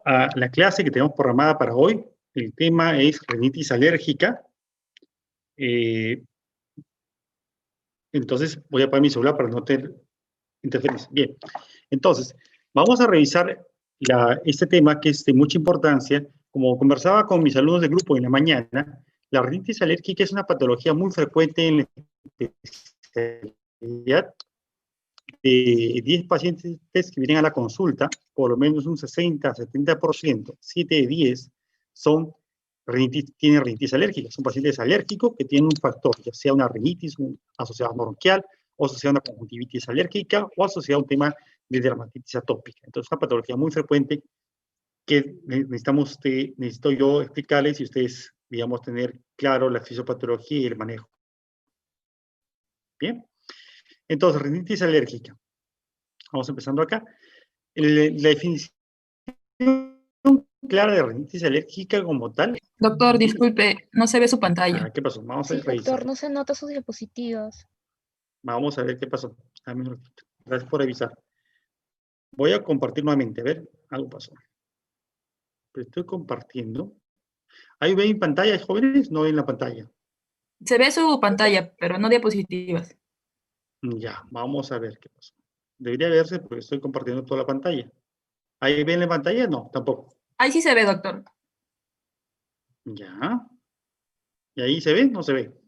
a la clase que tenemos programada para hoy. El tema es rinitis alérgica. Entonces voy a apagar mi celular para no tener interferencia. Bien, entonces vamos a revisar este tema que es de mucha importancia. Como conversaba con mis alumnos de grupo en la mañana, la rinitis alérgica es una patología muy frecuente en la especialidad. De 10 pacientes que vienen a la consulta, por lo menos un 60-70%, 7 de 10 tienen rinitis alérgica. Son pacientes alérgicos que tienen un factor, ya sea una rinitis asociada a bronquial, o asociada a una conjuntivitis alérgica, o asociada a un tema de dermatitis atópica. Entonces, es una patología muy frecuente que necesito yo explicarles y ustedes, digamos, tener claro la fisiopatología y el manejo. Bien. Entonces, rinitis alérgica. Vamos empezando acá. La definición clara de rinitis alérgica como tal. Doctor, disculpe, no se ve su pantalla. ¿Qué pasó? Vamos a Sí, revisar. doctor, no se nota sus diapositivas. Vamos a ver qué pasó. Dame un ratito. Gracias por avisar. Voy a compartir nuevamente. A ver, algo pasó. Pero estoy compartiendo. ¿Ahí ven pantalla, jóvenes? No ven la pantalla. Se ve su pantalla, pero no diapositivas. Ya, vamos a ver qué pasó. Debería verse porque estoy compartiendo toda la pantalla. ¿Ahí ven la pantalla? No, tampoco. Ahí sí se ve, doctor. Ya. ¿Y ahí se ve? No se ve.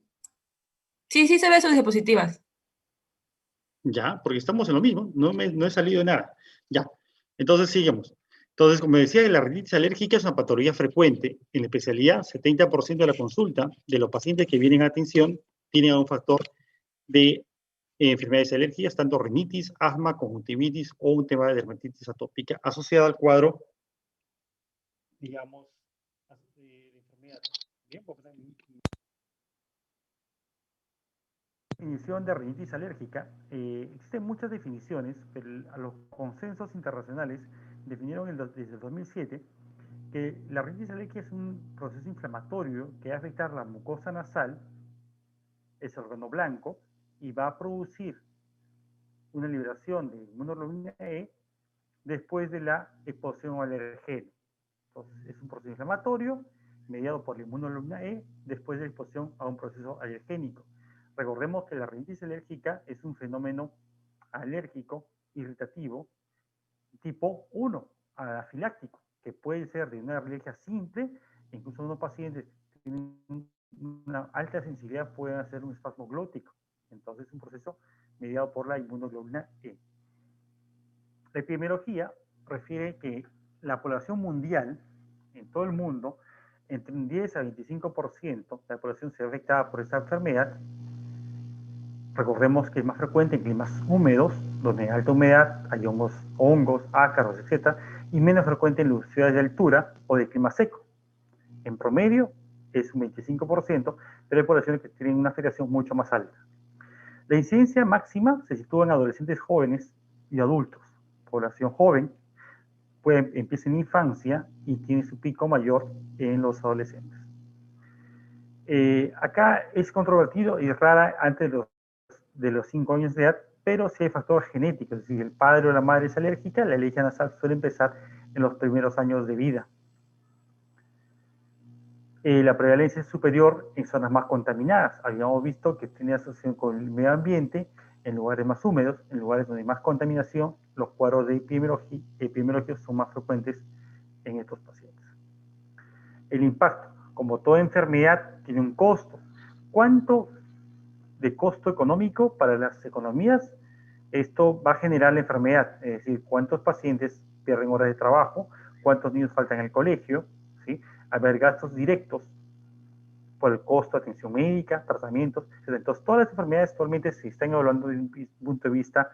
Sí, sí se ve sus diapositivas. Ya, porque estamos en lo mismo. No he salido de nada. Ya. Entonces, sigamos. Entonces, como decía, la rinitis alérgica es una patología frecuente. En la especialidad, 70% de la consulta de los pacientes que vienen a atención tienen un factor de enfermedades alérgicas, tanto rinitis, asma, conjuntivitis o un tema de dermatitis atópica asociada al cuadro, digamos, de enfermedad. Bien, definición de rinitis alérgica. Existen muchas definiciones, pero los consensos internacionales definieron desde el 2007 que la rinitis alérgica es un proceso inflamatorio que va a afectar la mucosa nasal, el órgano blanco, y va a producir una liberación de inmunoglobulina E después de la exposición al alergeno. Entonces, es un proceso inflamatorio mediado por la inmunoglobulina E después de la exposición a un proceso alergénico. Recordemos que la rinitis alérgica es un fenómeno alérgico irritativo tipo 1, anafiláctico, que puede ser de una alergia simple, incluso unos pacientes que tienen una alta sensibilidad pueden hacer un espasmo glótico. Entonces, es un proceso mediado por la inmunoglobulina E. La epidemiología refiere que la población mundial, en todo el mundo, entre un 10 a 25% de la población se ve afectada por esta enfermedad. Recordemos que es más frecuente en climas húmedos, donde hay alta humedad, hay hongos, ácaros, etc., y menos frecuente en ciudades de altura o de clima seco. En promedio es un 25%, pero hay poblaciones que tienen una afectación mucho más alta. La incidencia máxima se sitúa en adolescentes jóvenes y adultos. Población joven empieza en infancia y tiene su pico mayor en los adolescentes. Acá es controvertido y rara antes de los 5 años de edad, pero si hay factores genéticos, es decir, el padre o la madre es alérgica, la alergia nasal suele empezar en los primeros años de vida. La prevalencia es superior en zonas más contaminadas. Habíamos visto que tiene asociación con el medio ambiente, en lugares más húmedos, en lugares donde hay más contaminación, los cuadros de epidemiológicos son más frecuentes en estos pacientes. El impacto, como toda enfermedad, tiene un costo. ¿Cuánto de costo económico para las economías esto va a generar la enfermedad? Es decir, cuántos pacientes pierden horas de trabajo, cuántos niños faltan en el colegio, ¿sí? Haber gastos directos por el costo de atención médica, tratamientos, etc. Entonces, todas las enfermedades actualmente se están evaluando desde un punto de vista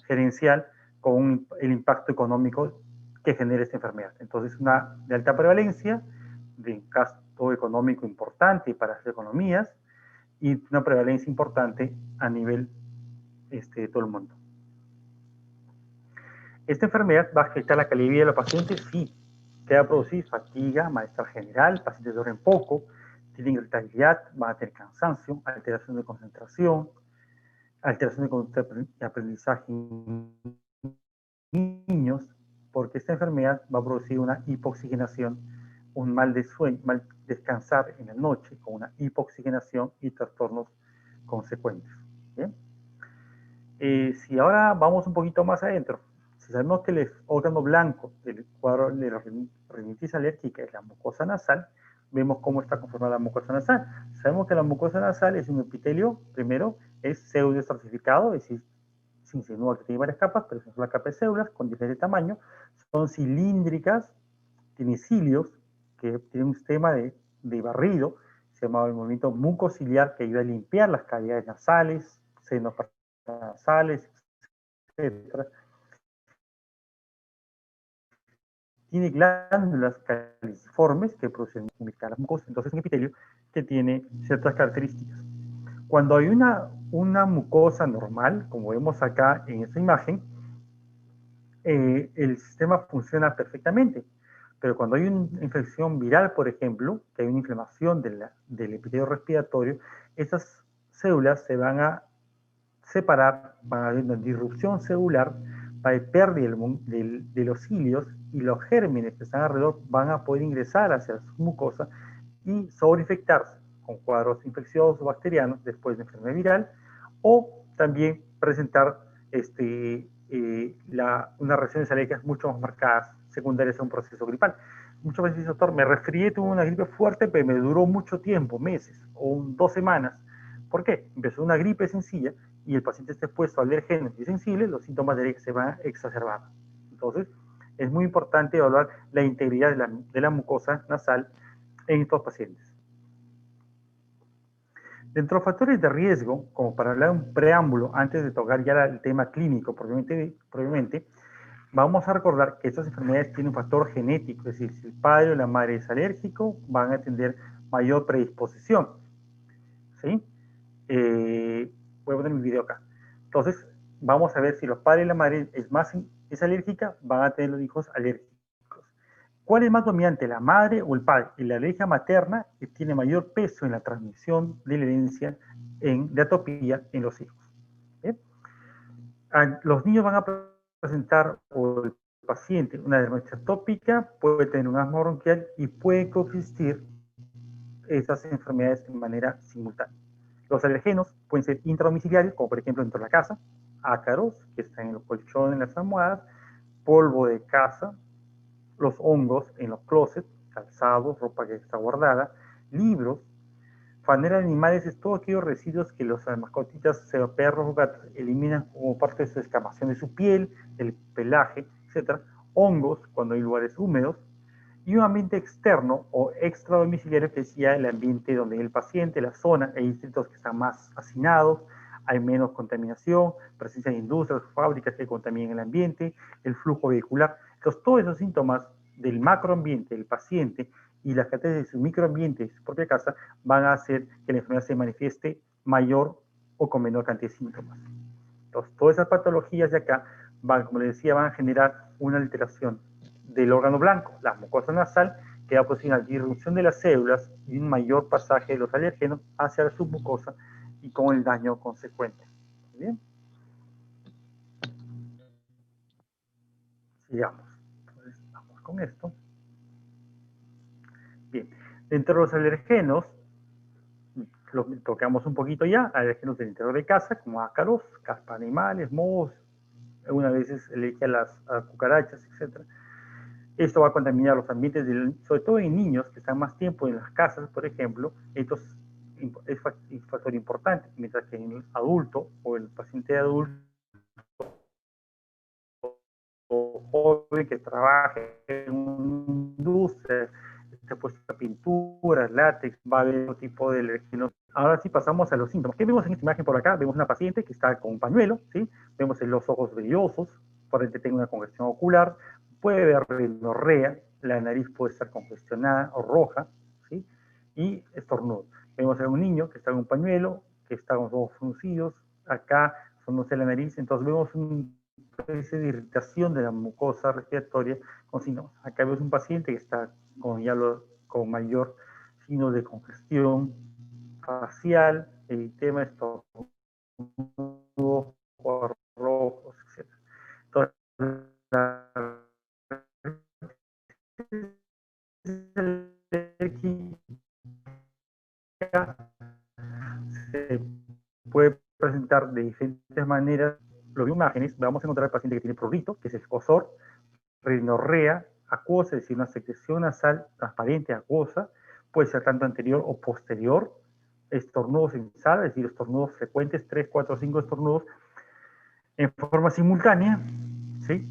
gerencial con el impacto económico que genera esta enfermedad. Entonces, una de alta prevalencia, de gasto económico importante para las economías y una prevalencia importante a nivel de todo el mundo. ¿Esta enfermedad va a afectar la calidad de vida de los pacientes? Sí. ¿Qué va a producir? Fatiga, malestar general, pacientes duermen poco, tienen irritabilidad, van a tener cansancio, alteración de concentración, alteración de conducta de aprendizaje en niños, porque esta enfermedad va a producir una hipoxigenación, un mal de sueño, mal descansar en la noche, con una hipoxigenación y trastornos consecuentes. ¿Bien? Si ahora vamos un poquito más adentro, si sabemos que el órgano blanco del cuadro de la rinitis alérgica es la mucosa nasal, vemos cómo está conformada la mucosa nasal. Sabemos que la mucosa nasal es un epitelio, primero, es pseudoestratificado, es decir, se insinúa que tiene varias capas, pero es una sola capa de células con diferente tamaño, son cilíndricas, tiene cilios, que tienen un sistema de barrido, se llama el movimiento mucociliar, que ayuda a limpiar las cavidades nasales, senos nasales, etcétera. Tiene glándulas caliciformes que producen las mucosas, entonces es un epitelio que tiene ciertas características. Cuando hay una mucosa normal, como vemos acá en esta imagen, el sistema funciona perfectamente. Pero cuando hay una infección viral, por ejemplo, que hay una inflamación del epitelio respiratorio, esas células se van a separar, van a haber una disrupción celular, va a haber pérdida de los cilios y los gérmenes que están alrededor van a poder ingresar hacia su mucosa y sobreinfectarse con cuadros infecciosos o bacterianos después de enfermedad viral, o también presentar unas reacciones alérgicas mucho más marcadas, secundarias a un proceso gripal. Muchas veces dice, doctor, me resfrié, tuve una gripe fuerte, pero me duró mucho tiempo, meses o 2 semanas. ¿Por qué? Empezó una gripe sencilla y el paciente está expuesto a alergenos y sensibles, los síntomas de alergia se van a exacerbar. Entonces, es muy importante evaluar la integridad de la mucosa nasal en estos pacientes. Dentro de los factores de riesgo, como para hablar un preámbulo antes de tocar ya el tema clínico propiamente, vamos a recordar que estas enfermedades tienen un factor genético, es decir, si el padre o la madre es alérgico, van a tener mayor predisposición. ¿Sí? Voy a poner mi video acá. Entonces, vamos a ver si los padres y la madre es alérgica, van a tener los hijos alérgicos. ¿Cuál es más dominante, la madre o el padre? Y la alergia materna tiene mayor peso en la transmisión de la herencia de atopía en los hijos. ¿Bien? Los niños van a presentar, o el paciente, una dermatitis atópica, puede tener un asma bronquial y puede coexistir esas enfermedades de manera simultánea. Los alergenos pueden ser intradomiciliarios, como por ejemplo dentro de la casa, ácaros, que están en los colchones, en las almohadas, polvo de casa, los hongos en los closets, calzados, ropa que está guardada, libros, fanera de animales, es todos aquellos residuos que los mascotitas, sea perros o gatos, eliminan como parte de su escamación de su piel, del pelaje, etc. Hongos, cuando hay lugares húmedos, y un ambiente externo o extradomiciliario, que decía el ambiente donde el paciente, la zona, hay distritos que están más hacinados, hay menos contaminación, presencia de industrias, fábricas que contaminan el ambiente, el flujo vehicular. Entonces, todos esos síntomas del macroambiente del paciente y las características de su microambiente, de su propia casa, van a hacer que la enfermedad se manifieste mayor o con menor cantidad de síntomas. Entonces, todas esas patologías de acá van, como les decía, van a generar una alteración del órgano blanco, la mucosa nasal, que va a producir una disrupción de las células y un mayor pasaje de los alérgenos hacia la submucosa y con el daño consecuente. ¿Bien? Sigamos. Entonces, vamos con esto. Bien. Dentro de los alergenos, lo tocamos un poquito ya, alérgenos del interior de casa, como ácaros, caspa de animales, mohos, algunas veces alergia a cucarachas, etc. Esto va a contaminar los ambientes, sobre todo en niños que están más tiempo en las casas, por ejemplo. Esto es un factor importante, mientras que en el adulto o el paciente adulto o joven que trabaje en una industria, esté puesto a pinturas, látex, va a haber otro tipo de alergenos. Ahora sí pasamos a los síntomas. ¿Qué vemos en esta imagen por acá? Vemos una paciente que está con un pañuelo, ¿sí? Vemos los ojos brillosos, por ende tiene una congestión ocular, puede haber rinorrea, la nariz puede estar congestionada o roja, ¿sí? Y estornudo. Vemos a un niño que está con un pañuelo, que está con los ojos fruncidos, acá sonose la nariz, entonces vemos una especie de irritación de la mucosa respiratoria con síntomas. Acá vemos un paciente que está con mayor signos de congestión facial, eritema, estornudo, ojos rojos, etc. Entonces, la alérgica se puede presentar de diferentes maneras. Los imágenes, vamos a encontrar al paciente que tiene prurito, que es escozor, rinorrea acuosa, es decir, una secreción nasal transparente, acuosa, puede ser tanto anterior o posterior, estornudos en sala, es decir, estornudos frecuentes, 3, 4, 5 estornudos en forma simultánea, ¿sí?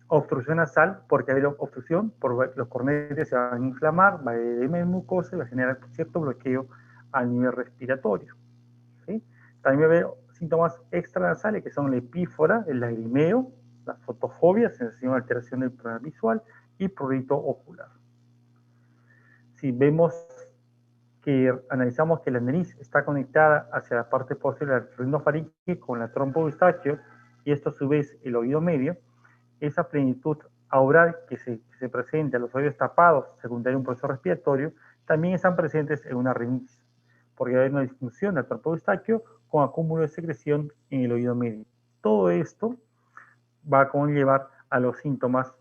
Obstrucción nasal, porque hay obstrucción, por los cornetes se van a inflamar, va a haber edema de mucosa y va a generar cierto bloqueo a nivel respiratorio, ¿sí? También va a haber síntomas extranasales, que son la epífora, el lagrimeo, la fotofobia, sensación de alteración del plano visual y prurito ocular. Si vemos que analizamos que la nariz está conectada hacia la parte posterior del rinofaringe con la trompa Eustaquio, y esto a su vez el oído medio, esa plenitud aural que se presenta a los oídos tapados secundaria a un proceso respiratorio, también están presentes en una rinitis, porque hay una disfunción del trompa Eustaquio con acúmulo de secreción en el oído medio. Todo esto va a conllevar a los síntomas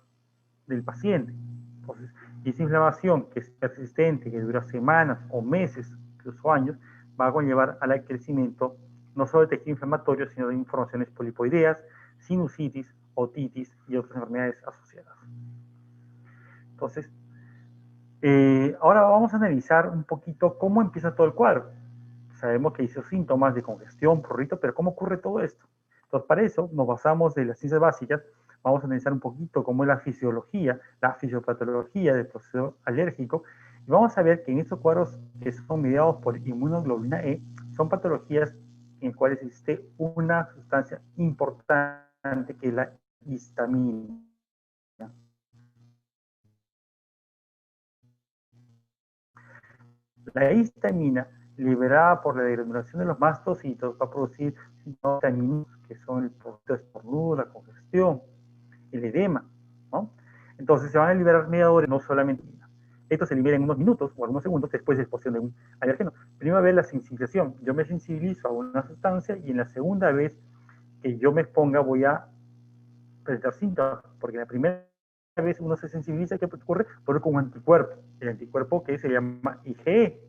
del paciente. Entonces, esa inflamación que es persistente, que dura semanas o meses, incluso años, va a conllevar al crecimiento no solo de tejido inflamatorio, sino de informaciones polipoideas, sinusitis, otitis y otras enfermedades asociadas. Entonces, ahora vamos a analizar un poquito cómo empieza todo el cuadro. Sabemos que hay esos síntomas de congestión, prurito, pero ¿cómo ocurre todo esto? Entonces, para eso nos basamos de las ciencias básicas. Vamos a analizar un poquito cómo es la fisiología, la fisiopatología del proceso alérgico, y vamos a ver que en estos cuadros que son mediados por inmunoglobulina E, son patologías en las cuales existe una sustancia importante que es la histamina. La histamina, liberada por la degranulación de los mastocitos, va a producir vitaminas que son el producto de estornudo, la congestión, el edema, ¿no? Entonces se van a liberar mediadores, no solamente. Esto se libera en unos minutos o algunos segundos después de exposición de un alérgeno. Primero va a ver la sensibilización. Yo me sensibilizo a una sustancia y en la segunda vez que yo me exponga voy a presentar síntomas, porque la primera vez uno se sensibiliza, ¿qué ocurre? Ocurre con un anticuerpo. El anticuerpo que se llama IgE.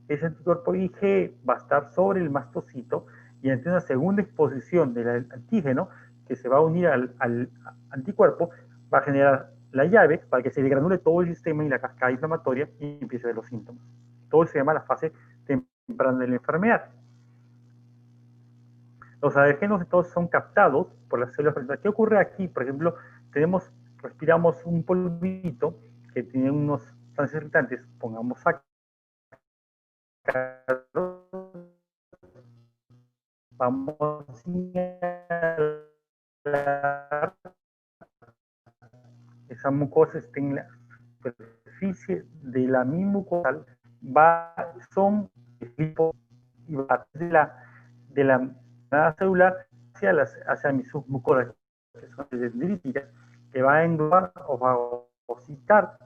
Ese anticuerpo IgE va a estar sobre el mastocito y ante una segunda exposición del antígeno que se va a unir al anticuerpo, va a generar la llave para que se degranule todo el sistema y la cascada inflamatoria y empiece a ver los síntomas. Todo se llama la fase temprana de la enfermedad. Los alergenos entonces son captados por las células. ¿Qué ocurre aquí? Por ejemplo, respiramos un polvito que tiene unos sustancias irritantes, pongamos ácaros, vamos a señalar esa mucosa está en la superficie de la mi mucosal, son tipo y va de la celular hacia mi submucosa, que son dendríticas, que va a englobar o fagocitar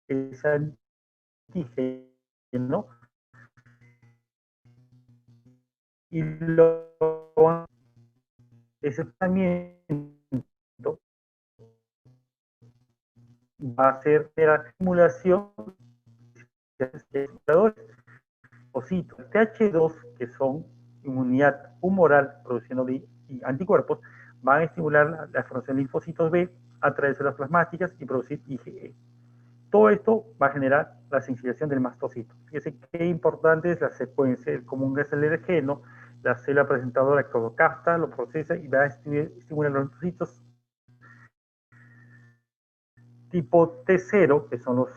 ese antígeno y ese tratamiento va a ser de la estimulación de ocitos TH2, que son inmunidad humoral produciendo anticuerpos, van a estimular la formación de linfocitos B a través de células plasmáticas y producir IgE. Todo esto va a generar la sensibilización del mastocito. Fíjense qué importante es la secuencia, como un gas alergeno, la célula presentadora que lo capta, lo procesa y va a estimular los linfocitos tipo T0, que son los,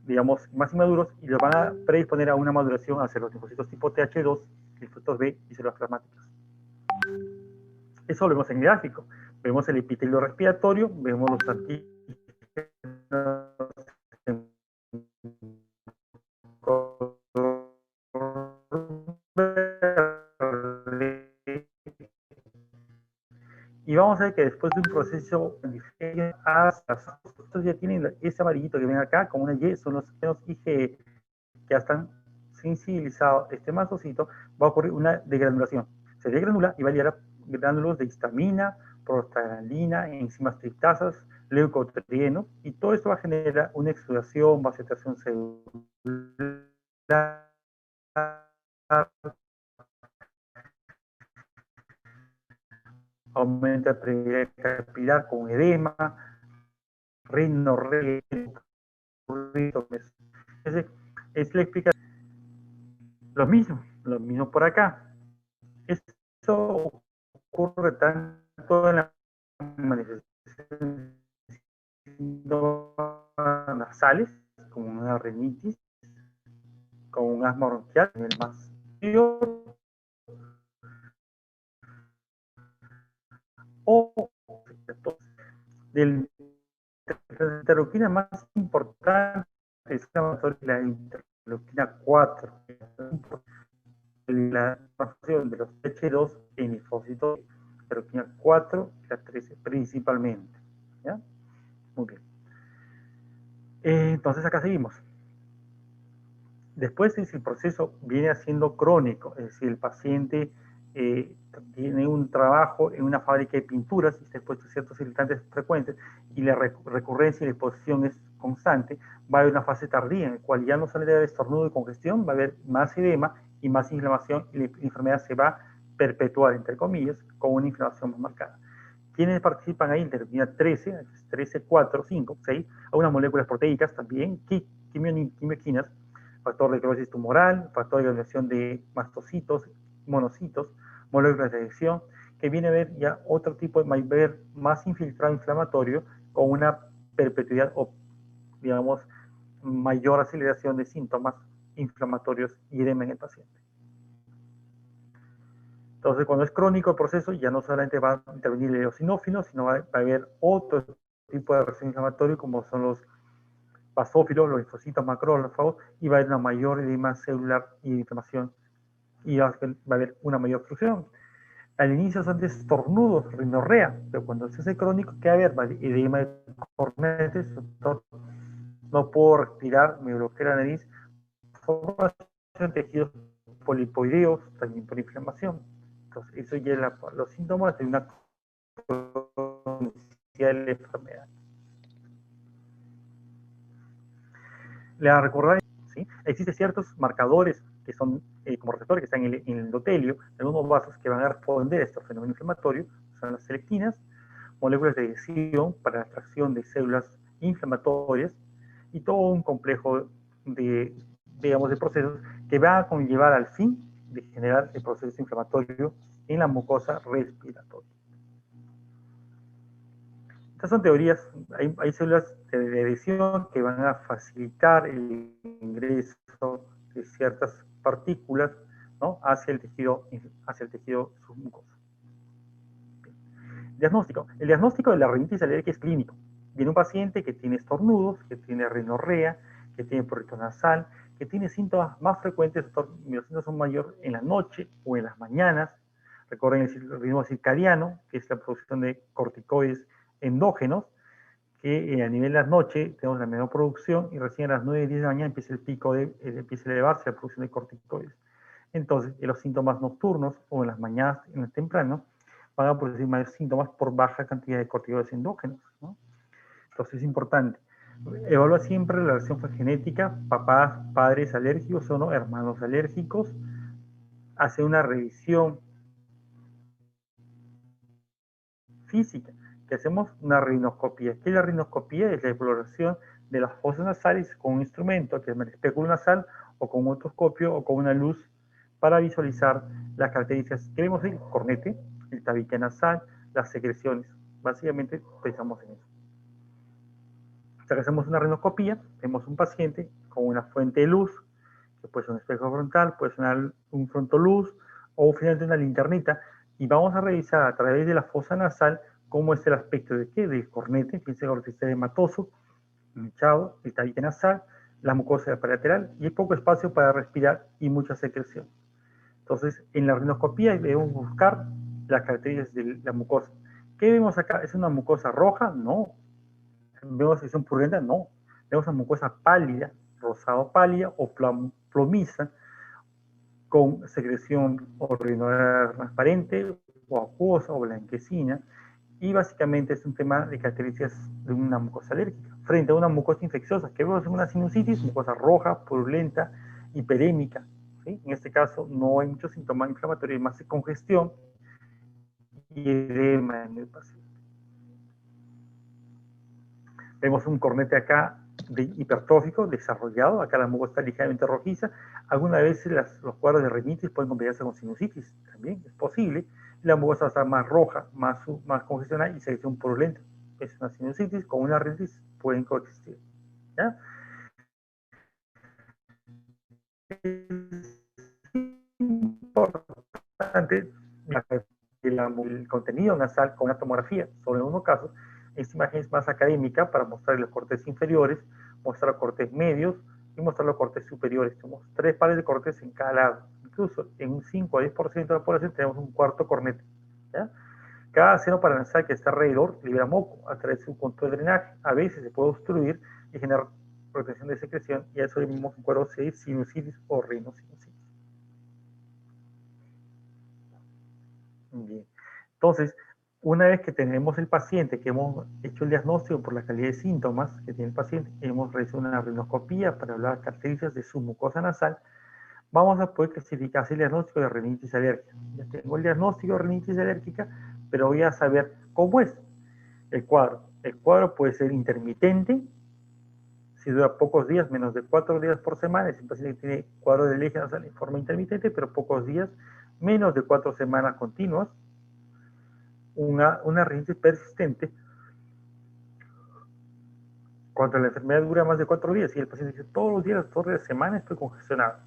digamos, más inmaduros, y los van a predisponer a una maduración hacia los linfocitos tipo TH2, linfocitos B y células plasmáticas. Eso lo vemos en el gráfico. Vemos el epitelio respiratorio, vemos los antígenos y vamos a ver que después de un proceso estos ya tienen ese amarillito que ven acá, como una Y, son los genos IgE que ya están sensibilizados. Este mastocito va a ocurrir una degranulación. Se degranula y va a liberar gránulos de histamina prostaglandina, enzimas triptasas, leucotrienos, y todo esto va a generar una exudación, vasodilatación celular, aumenta la presión capilar con edema, rinorrea, es la explicación. Lo mismo por acá. Eso ocurre tanto en la manifestación nasales, como una rinitis, como un asma bronquial, en el más o del la interleuquina más importante es la interleuquina 4, la transformación de los Th2 en linfocitos, interleuquina 4 y la 13 principalmente. ¿Ya? Muy bien. Entonces acá seguimos. Después, si el proceso viene siendo crónico, es decir, el paciente tiene un trabajo en una fábrica de pinturas y está expuesto a ciertos irritantes frecuentes y la recurrencia y la exposición es constante, va a haber una fase tardía en la cual ya no sale de estornudo y congestión, va a haber más edema y más inflamación y la enfermedad se va a perpetuar, entre comillas, con una inflamación más marcada. ¿Quiénes participan ahí? Interleuquina 13, 13, 4, 5, 6, algunas moléculas proteicas también, quimioquinas, factor de necrosis tumoral, factor de granulación de mastocitos, monocitos, moléculas de adhesión, que viene a ver ya otro tipo de ver más infiltrado inflamatorio con una perpetuidad o, digamos, mayor aceleración de síntomas inflamatorios y edema en el paciente. Entonces, cuando es crónico el proceso, ya no solamente va a intervenir el eosinófilo, sino va a haber otro tipo de reacción inflamatoria, como son los basófilos, los linfocitos macrófagos, y va a haber una mayor edema celular y inflamación, y va a haber una mayor obstrucción. Al inicio son estornudos, rinorrea, pero cuando se hace crónico, ¿qué va a haber? Edema de cornetes, no puedo respirar, me bloquea la nariz, formación de tejidos polipoideos, también por inflamación. Entonces, eso ya es los síntomas de una cronicidad de la enfermedad. La recurrencia, ¿sí? Existen ciertos marcadores que son como receptores que están en el endotelio, en unos vasos que van a responder a este fenómeno inflamatorio, son las selectinas, moléculas de adhesión para la extracción de células inflamatorias y todo un complejo de, digamos, de procesos que va a conllevar al fin de generar el proceso inflamatorio en la mucosa respiratoria. Estas son teorías, hay células de adhesión que van a facilitar el ingreso de ciertas partículas, ¿no?, hacia el tejido submucoso. Diagnóstico. El diagnóstico de la rinitis alérgica es clínico. Viene un paciente que tiene estornudos, que tiene rinorrea, que tiene prurito nasal, que tiene síntomas más frecuentes, los síntomas son mayores en la noche o en las mañanas. Recuerden el ritmo circadiano, que es la producción de corticoides endógenos, que a nivel de la noche tenemos la menor producción y recién a las 9 y 10 de la mañana empieza el pico empieza a elevarse la producción de corticoides. Entonces, en los síntomas nocturnos o en las mañanas, en el temprano, van a producir más síntomas por baja cantidad de corticoides endógenos, ¿no? Entonces es importante. Evalúa siempre la relación genética, papás, padres alérgicos o no, hermanos alérgicos. Hace una revisión física, que hacemos una rinoscopía. ¿Qué es la rinoscopía? Es la exploración de las fosas nasales con un instrumento, que es el espéculo nasal, o con un otoscopio, o con una luz, para visualizar las características que vemos en el cornete, el tabique nasal, las secreciones. Básicamente pensamos en eso. O sea, que hacemos una rinoscopía, tenemos un paciente con una fuente de luz, que puede ser un espejo frontal, puede ser un frontoluz, o finalmente una linternita, y vamos a revisar a través de la fosa nasal cómo es el aspecto de qué, del cornete, fíjense el cornete hematoso, hinchado, el tabique nasal, la mucosa lateral, y hay poco espacio para respirar y mucha secreción. Entonces, en la rinoscopía debemos buscar las características de la mucosa. ¿Qué vemos acá? ¿Es una mucosa roja? No. ¿Vemos secreción purulenta? No. Vemos una mucosa pálida, rosado pálida o plomiza, con secreción orinoidal transparente o acuosa o blanquecina, y básicamente es un tema de características de una mucosa alérgica. Frente a una mucosa infecciosa, que vemos en una sinusitis, mucosa roja, purulenta, hiperémica, ¿sí? En este caso no hay muchos síntomas inflamatorios, más de congestión y edema en el paciente. Vemos un cornete acá de hipertrófico desarrollado, acá la mucosa está ligeramente rojiza. Algunas veces los cuadros de rinitis pueden combinarse con sinusitis, también es posible. La mucosa está más roja, más congestionada y secreción purulenta. Es una sinusitis con una rinitis, pueden coexistir. ¿Ya? Es importante el contenido nasal con una tomografía. Sobre unos casos, esta imagen es más académica para mostrar los cortes inferiores, mostrar los cortes medios y mostrar los cortes superiores. Tenemos 3 pares de cortes en cada lado. Incluso en un 5 a 10% de la población tenemos un cuarto cornete. ¿Ya? Cada seno paranasal que está alrededor libera moco a través de su control de drenaje. A veces se puede obstruir y generar retención de secreción, y a eso le mismo un cuadro de sinusitis o rinosinusitis. Bien. Entonces, una vez que tenemos el paciente, que hemos hecho el diagnóstico por la calidad de síntomas que tiene el paciente, hemos realizado una rinoscopía para hablar de características de su mucosa nasal, vamos a poder clasificar el diagnóstico de rinitis alérgica. Ya tengo el diagnóstico de rinitis alérgica, pero voy a saber cómo es el cuadro. El cuadro puede ser intermitente, si dura pocos días, menos de 4 días por semana, es un paciente que tiene cuadro de alergia nasal en forma intermitente, pero pocos días, menos de 4 semanas continuas. Una rinitis persistente, cuando la enfermedad dura más de 4 días y el paciente dice todos los días, toda la semana estoy congestionado,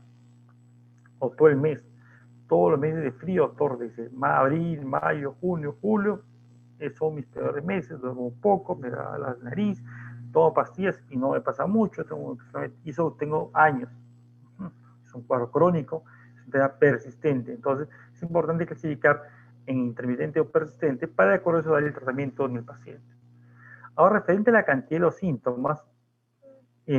o todo el mes, todos los meses de frío, doctor, dice abril, mayo, junio, julio, son mis peores meses, duermo un poco, me da la nariz, tomo pastillas y no me pasa mucho, y eso tengo años. Es un cuadro crónico, es un tema persistente, entonces es importante clasificar en intermitente o persistente para de acuerdo a eso dar el tratamiento en el paciente. Ahora, referente a la cantidad de los síntomas,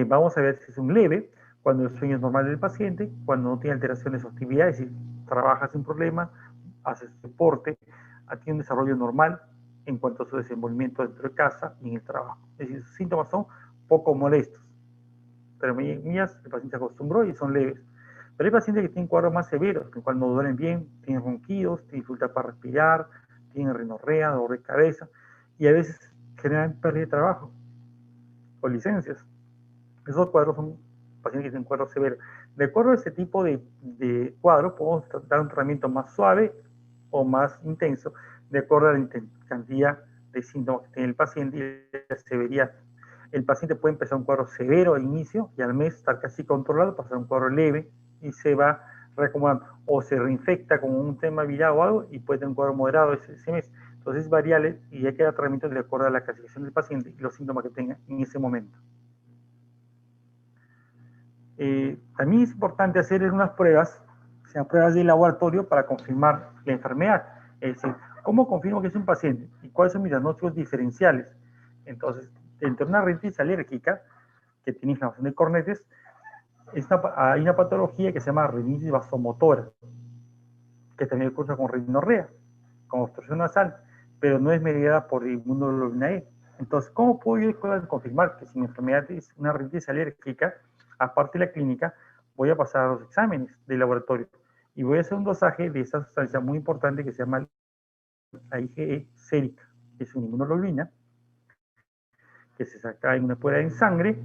vamos a ver si es un leve, cuando el sueño es normal del paciente, cuando no tiene alteraciones o actividades, es decir, trabaja sin problema, hace deporte, tiene un desarrollo normal en cuanto a su desenvolvimiento dentro de casa y en el trabajo. Es decir, sus síntomas son poco molestos. Pero mías, el paciente se acostumbró y son leves. Pero hay pacientes que tienen cuadros más severos, que cuando no duermen bien, tienen ronquidos, tienen dificultad para respirar, tienen rinorrea, dolor de cabeza, y a veces generan pérdida de trabajo o licencias. Esos cuadros son pacientes que tienen cuadros severos. De acuerdo a este tipo de cuadro, podemos dar un tratamiento más suave o más intenso, de acuerdo a la cantidad de síntomas que tiene el paciente y la severidad. El paciente puede empezar un cuadro severo al inicio y al mes estar casi controlado, pasar un cuadro leve y se va reacomodando. O se reinfecta con un tema viral o algo y puede tener un cuadro moderado ese mes. Entonces es variable y hay que dar tratamiento de acuerdo a la clasificación del paciente y los síntomas que tenga en ese momento. También es importante hacer unas pruebas, sean pruebas de laboratorio para confirmar la enfermedad. Es decir, ¿cómo confirmo que es un paciente? ¿Y cuáles son mis diagnósticos diferenciales? Entonces, dentro de una rinitis alérgica que tiene inflamación de cornetes, hay una patología que se llama rinitis vasomotora, que también cursa con rinorrea, con obstrucción nasal, pero no es mediada por inmunoglobulina E. Entonces, ¿cómo puedo yo confirmar que si mi enfermedad es una rinitis alérgica, aparte de la clínica, voy a pasar a los exámenes de laboratorio y voy a hacer un dosaje de esta sustancia muy importante que se llama la IgE sérica, que es una inmunoglobulina que se saca en una prueba en sangre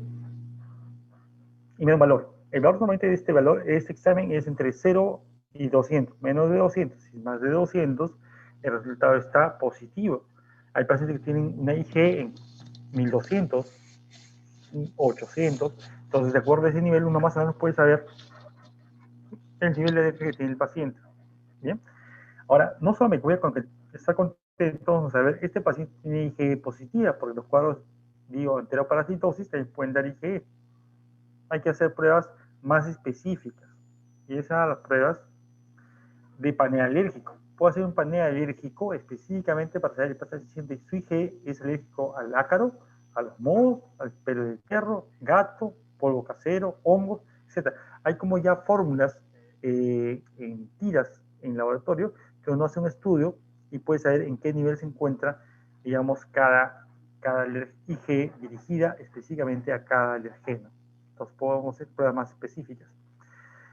y me da un valor. El valor normalmente de este valor, este examen es entre 0 y 200, menos de 200, si es más de 200, el resultado está positivo. Hay pacientes que tienen una IgE en 1200, 800, entonces de acuerdo a ese nivel uno más o menos puede saber el nivel de alergia que tiene el paciente. Bien, ahora no solo me voy a estar contento de saber este paciente tiene IgE positiva, porque los cuadros, digo, enteroparasitosis también pueden dar IgE. Hay que hacer pruebas más específicas y esas son las pruebas de panel alérgico. Puedo hacer un panel alérgico específicamente para saber si el paciente su IgE es alérgico al ácaro, a los mohos, al pelo del perro, gato, polvo casero, hongos, etc. Hay como ya fórmulas en tiras en laboratorio que uno hace un estudio y puede saber en qué nivel se encuentra digamos, cada IG dirigida específicamente a cada alergeno. Entonces podemos hacer pruebas más específicas.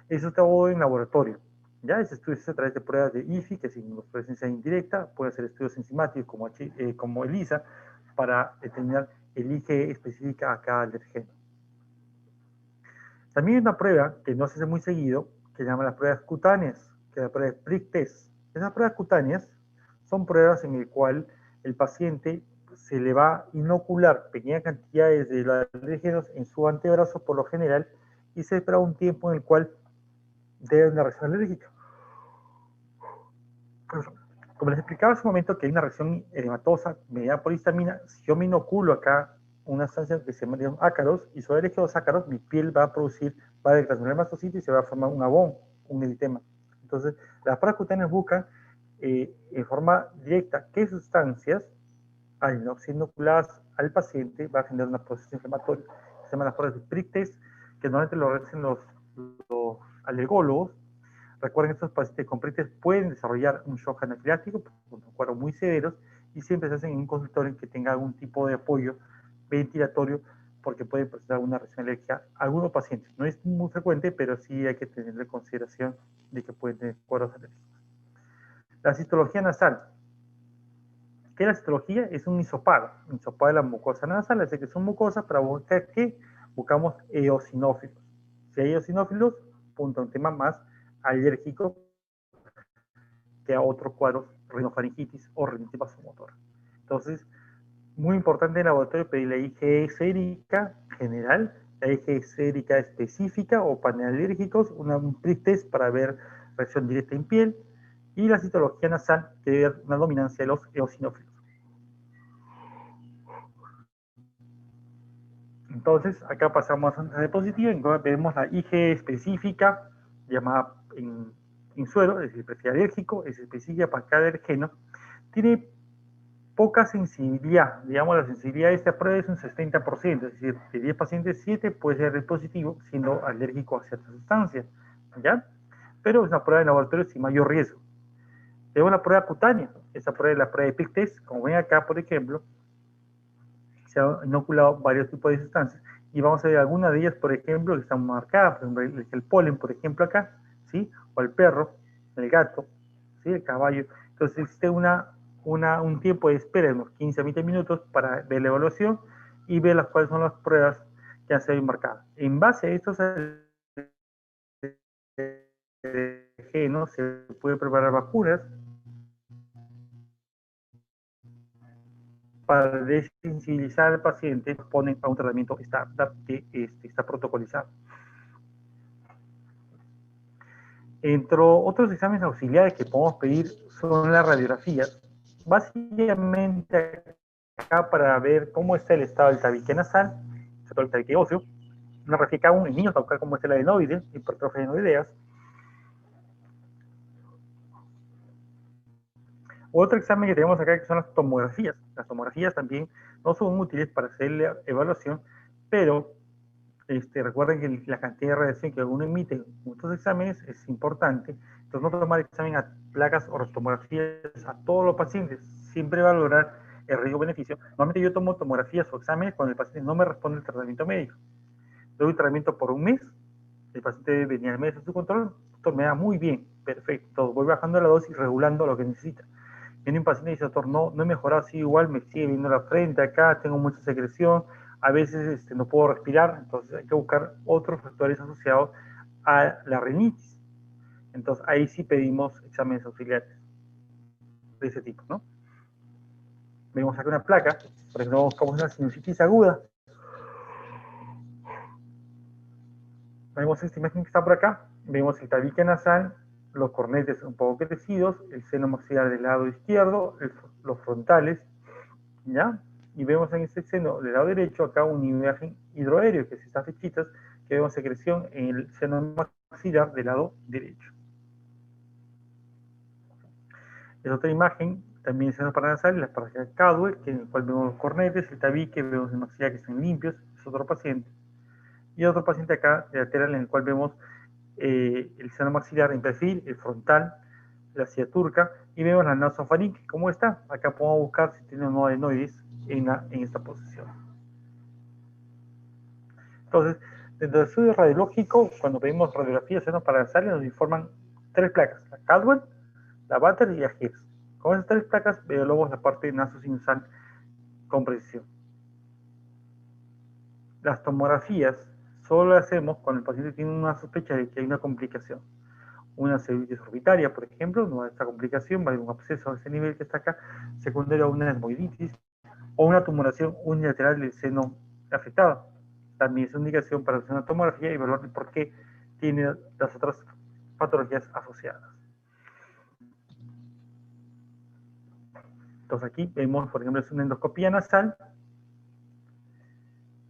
Eso está todo en laboratorio. ¿Ya? Ese estudio se hace a través de pruebas de IFI, que es inmunofluorescencia indirecta, puede hacer estudios enzimáticos como ELISA, para determinar el IgE específica a cada alergeno. También hay una prueba que no se hace muy seguido, que se llama las pruebas cutáneas, que es la prueba de prick test. Esas pruebas cutáneas son pruebas en las cuales el paciente se le va a inocular pequeñas cantidades de los alérgenos en su antebrazo por lo general y se espera un tiempo en el cual debe haber una reacción alérgica. Pues, como les explicaba hace un momento que hay una reacción erimatosa mediada por histamina, si yo me inoculo acá una sustancia que se llama ácaros y soy alérgico a los ácaros, mi piel va a desgranular mastocitos y se va a formar un abón, un eritema. Entonces, las pruebas cutáneas buscan en forma directa qué sustancias, al no ser inoculadas al paciente, va a generar un proceso inflamatorio. Se llaman las pruebas de prick test, que normalmente lo hacen los alergólogos. Recuerden que estos pacientes con prick test pueden desarrollar un shock anafiláctico, con cuadros muy severos, y siempre se hacen en un consultorio que tenga algún tipo de apoyo ventilatorio, porque pueden presentar una reacción alérgica a algunos pacientes. No es muy frecuente, pero sí hay que tener en consideración de que pueden tener cuadros alérgicos. La citología nasal. ¿Qué es la citología? Es un hisopado de la mucosa nasal, así que son mucosas para buscar que buscamos eosinófilos. Si hay eosinófilos, punto, un tema más alérgico que a otros cuadros, rinofaringitis o rinitis vasomotora. Entonces, muy importante en el laboratorio pedir la IgE sérica general, la IgE sérica específica o panalérgicos, un prick test para ver reacción directa en piel, y la citología nasal, que debe haber una dominancia de los eosinófilos. Entonces, acá pasamos a diapositiva, en donde vemos la IgE específica, llamada en suero, es decir, perfil alérgico, es específica para cada alergeno. Tiene poca sensibilidad, digamos, la sensibilidad de esta prueba es un 70%, es decir, de 10 pacientes, 7 puede ser positivo, siendo alérgico a ciertas sustancias, ¿ya? Pero es una prueba de laboratorio sin mayor riesgo. Tenemos la prueba cutánea, esa prueba es la prueba de prick test, como ven acá, por ejemplo, se han inoculado varios tipos de sustancias y vamos a ver algunas de ellas, por ejemplo, que están marcadas, por ejemplo, el polen, por ejemplo, acá, ¿sí? O el perro, el gato, ¿sí? El caballo. Entonces existe un tiempo de espera de unos 15 a 20 minutos para ver la evaluación y ver cuáles son las pruebas que han sido marcadas. En base a estos genos se puede preparar vacunas para desensibilizar al paciente, ponen a un tratamiento estándar que está protocolizado. Entre otros exámenes auxiliares que podemos pedir son las radiografías. Básicamente acá para ver cómo está el estado del tabique nasal, sobre todo el tabique óseo, una radiografía cada uno en niños para buscar cómo está el adenoide, hipertrofia adenoideas. Otro examen que tenemos acá que son las tomografías. Las tomografías también no son útiles para hacer la evaluación, pero recuerden que la cantidad de radiación que uno emite en estos exámenes es importante. Entonces, no tomar examen a placas o tomografías a todos los pacientes siempre va a valorar el riesgo-beneficio. Normalmente yo tomo tomografías o exámenes cuando el paciente no me responde el tratamiento médico. Doy un tratamiento por un mes, el paciente venía al mes de su control, doctor, me da muy bien, perfecto, voy bajando la dosis, regulando lo que necesita. Viene un paciente y dice, doctor, no he mejorado, así igual me sigue viendo la frente acá, tengo mucha secreción, a veces no puedo respirar, entonces hay que buscar otros factores asociados a la rinitis. Entonces ahí sí pedimos exámenes auxiliares de ese tipo, ¿no? Vemos acá una placa, por ejemplo, buscamos una sinusitis aguda. Vemos esta imagen que está por acá, vemos el tabique nasal, los cornetes un poco crecidos, el seno maxilar del lado izquierdo, los frontales, ¿ya? Y vemos en este seno del lado derecho acá un imagen hidroaéreo, que es estas fichitas, que vemos secreción en el seno maxilar del lado derecho. Es otra imagen, también el seno paranasal, la paragia Cadwell, en el cual vemos los cornetes, el tabique, vemos el maxilar que están limpios, es otro paciente. Y otro paciente acá, de lateral, en el cual vemos el seno maxilar en perfil, el frontal, la silla turca, y vemos la nasofaringe, ¿cómo está? Acá podemos buscar si tiene o no adenoides en esta posición. Entonces, dentro del estudio radiológico, cuando pedimos radiografías senos paranasales, nos informan 3 placas, la Caldwell, la Batter y la Hirsch. Con esas 3 placas evaluamos la parte nasosinusal con precisión. Las tomografías solo las hacemos cuando el paciente tiene una sospecha de que hay una complicación. Una celulitis orbitaria, por ejemplo, no esta complicación, va a haber un absceso a ese nivel que está acá, secundario a una desmoiditis, o una tumoración unilateral del seno afectado. También es una indicación para hacer una tomografía y evaluar por qué tiene las otras patologías asociadas. Entonces aquí vemos, por ejemplo, es una endoscopía nasal.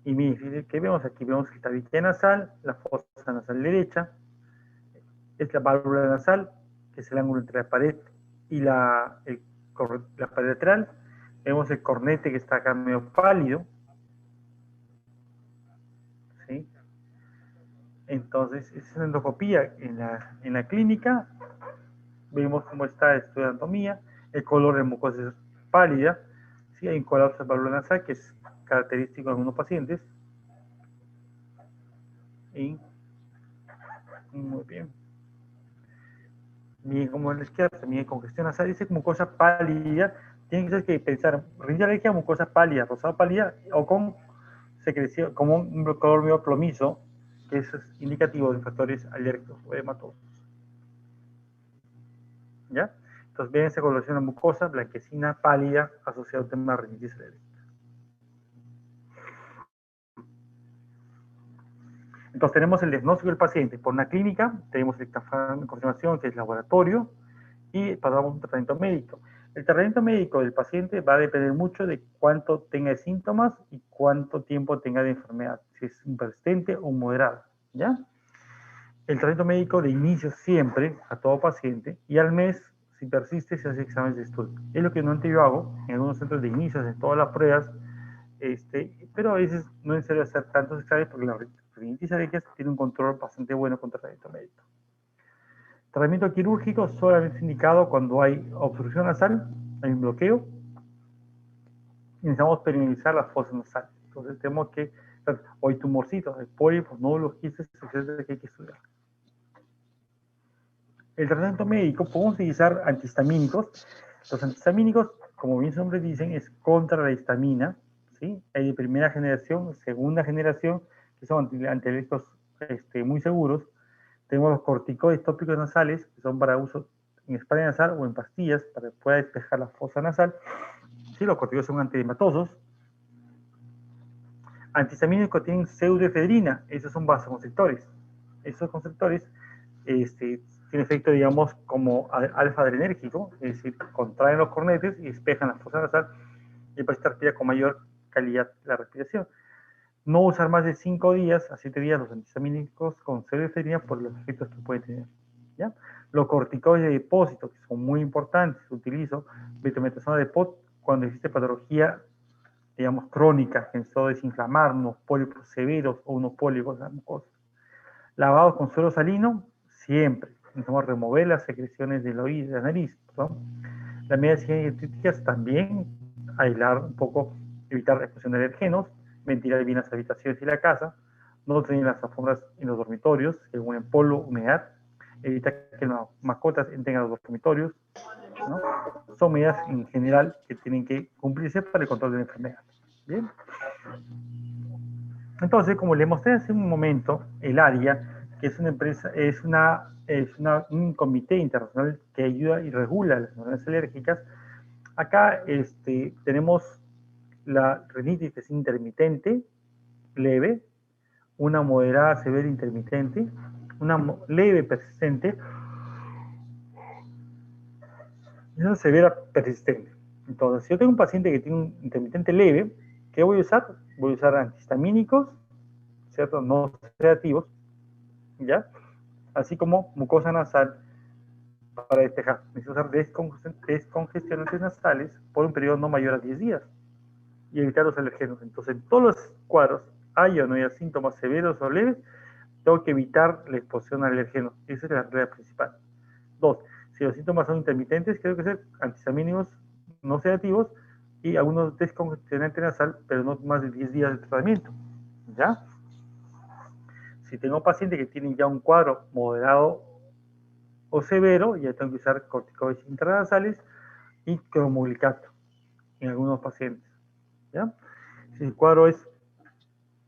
Y miren, ¿qué vemos aquí? Vemos que esta tabique nasal, la fosa nasal derecha, es la válvula nasal, que es el ángulo entre la pared y la pared lateral. Vemos el cornete que está acá medio pálido. ¿Sí? Entonces, es una endoscopía en la clínica. Vemos cómo está el estudio de anatomía. El color de mucosa es pálida. ¿Sí? Hay un colapso de válvula nasal que es característico en algunos pacientes. Y muy bien. Bien, como en la izquierda, también congestión nasal, dice mucosa pálida. Tienen que pensar, rinitis alérgica, mucosa pálida, rosada pálida, o con secreción, como un color medio plomizo, que eso es indicativo de factores alérgicos o hematosos. ¿Ya? Entonces, ven esa coloración de mucosa, blanquecina, pálida, asociada a un tema de rinitis alérgica. Entonces, tenemos el diagnóstico del paciente por una clínica, tenemos el confirmación que es laboratorio, y pasamos a un tratamiento médico. El tratamiento médico del paciente va a depender mucho de cuánto tenga de síntomas y cuánto tiempo tenga de enfermedad, si es un persistente o un moderado, ¿ya? El tratamiento médico de inicio siempre a todo paciente, y al mes, si persiste, se hace exámenes de estudio. Es lo que normalmente yo hago en algunos centros de inicio, de todas las pruebas, pero a veces no es necesario hacer tantos exámenes porque la rinitis alérgica tiene un control bastante bueno con tratamiento médico. Tratamiento quirúrgico solamente es indicado cuando hay obstrucción nasal, hay un bloqueo, y necesitamos periodizar las fosas nasales. Entonces tenemos que, o hay tumorcitos, hay pólipos, nódulos, quistes, etcétera, que hay que estudiar. El tratamiento médico, podemos utilizar antihistamínicos. Los antihistamínicos, como bien su nombre dicen, es contra la histamina, ¿sí? Hay de primera generación, segunda generación, que son antialérgicos muy seguros. Tenemos los corticoides tópicos nasales, que son para uso en spray nasal o en pastillas para que pueda despejar la fosa nasal. Sí, los corticoides son antiedematosos. Antihistamínicos tienen pseudoefedrina, esos son vasoconstrictores. Esos constrictores tienen efecto, digamos, como alfa-adrenérgico, es decir, contraen los cornetes y despejan la fosa nasal y el paciente respira con mayor calidad la respiración. No usar más de 5 días a 7 días los antihistamínicos con pseudoefedrina por los efectos que pueden tener. ¿Ya? Los corticoides de depósito, que son muy importantes, utilizo betametazono de pot cuando existe patología, digamos, crónica, que necesito desinflamar unos pólipos severos o unos pólipos de la mucosa. Lavados con suero salino, siempre. Necesitamos remover las secreciones del oído y de la nariz. ¿No? Las medidas higiénicas también, aislar un poco, evitar la exposición de alergenos, ventilar bien las habitaciones y la casa, no tener las alfombras en los dormitorios, que huelen polvo, humedad, evitar que las mascotas entren a los dormitorios, ¿no? Son medidas en general que tienen que cumplirse para el control de la enfermedad. Bien. Entonces, como le mostré hace un momento, el ARIA, que es una empresa, es un comité internacional que ayuda y regula las enfermedades alérgicas. Acá tenemos la rinitis, que es intermitente, leve, una moderada severa intermitente, una leve persistente y una severa persistente. Entonces, si yo tengo un paciente que tiene un intermitente leve, ¿qué voy a usar? Voy a usar antihistamínicos, ¿cierto? No sedativos, ¿ya? Así como mucosa nasal para despejar. Necesito usar descongestionantes nasales por un periodo no mayor a 10 días y evitar los alergenos. Entonces, en todos los cuadros, haya o no haya síntomas severos o leves, tengo que evitar la exposición al alergeno. Esa es la regla principal. 2. Si los síntomas son intermitentes, creo que ser antihistamínicos no sedativos y algunos descongestionantes nasal, pero no más de 10 días de tratamiento. ¿Ya? Si tengo un paciente que tiene ya un cuadro moderado o severo, ya tengo que usar corticoides intranasales y cromoglicato en algunos pacientes. ¿Ya? Si el cuadro es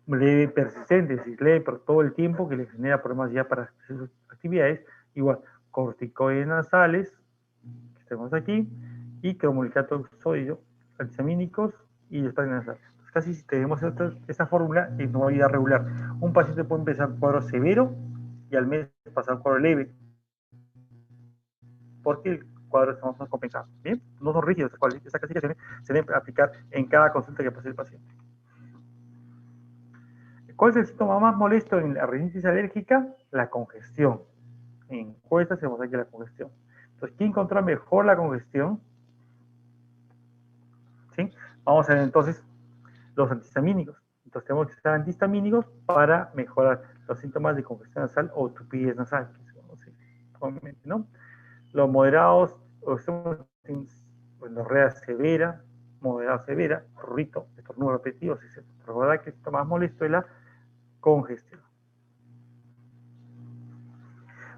leve, persistente, es leve por todo el tiempo que le genera problemas ya para sus actividades, igual corticoides nasales, que tenemos aquí, y cromoglicato de sodio, antihistamínicos y spray nasal. Entonces, casi si tenemos esta fórmula, es una vida regular. Un paciente puede empezar un cuadro severo y al mes pasar un cuadro leve, porque el cuadro estamos más compensado. ¿Bien? No son rígidos, estas clasificaciones se deben aplicar en cada consulta que pase el paciente. ¿Cuál es el síntoma más molesto en la rinitis alérgica? La congestión. En encuestas tenemos aquí la congestión. Entonces, ¿quién controla mejor la congestión? ¿Sí? Vamos a ver entonces los antihistamínicos. Entonces, tenemos que usar antihistamínicos para mejorar los síntomas de congestión nasal o tupidez nasal, que se conoce comúnmente, ¿no? Los moderados, rinorrea severa, moderada severa, prurito, estornudos repetitivos, etc. Recuerda que el síntoma más molesto es la congestión.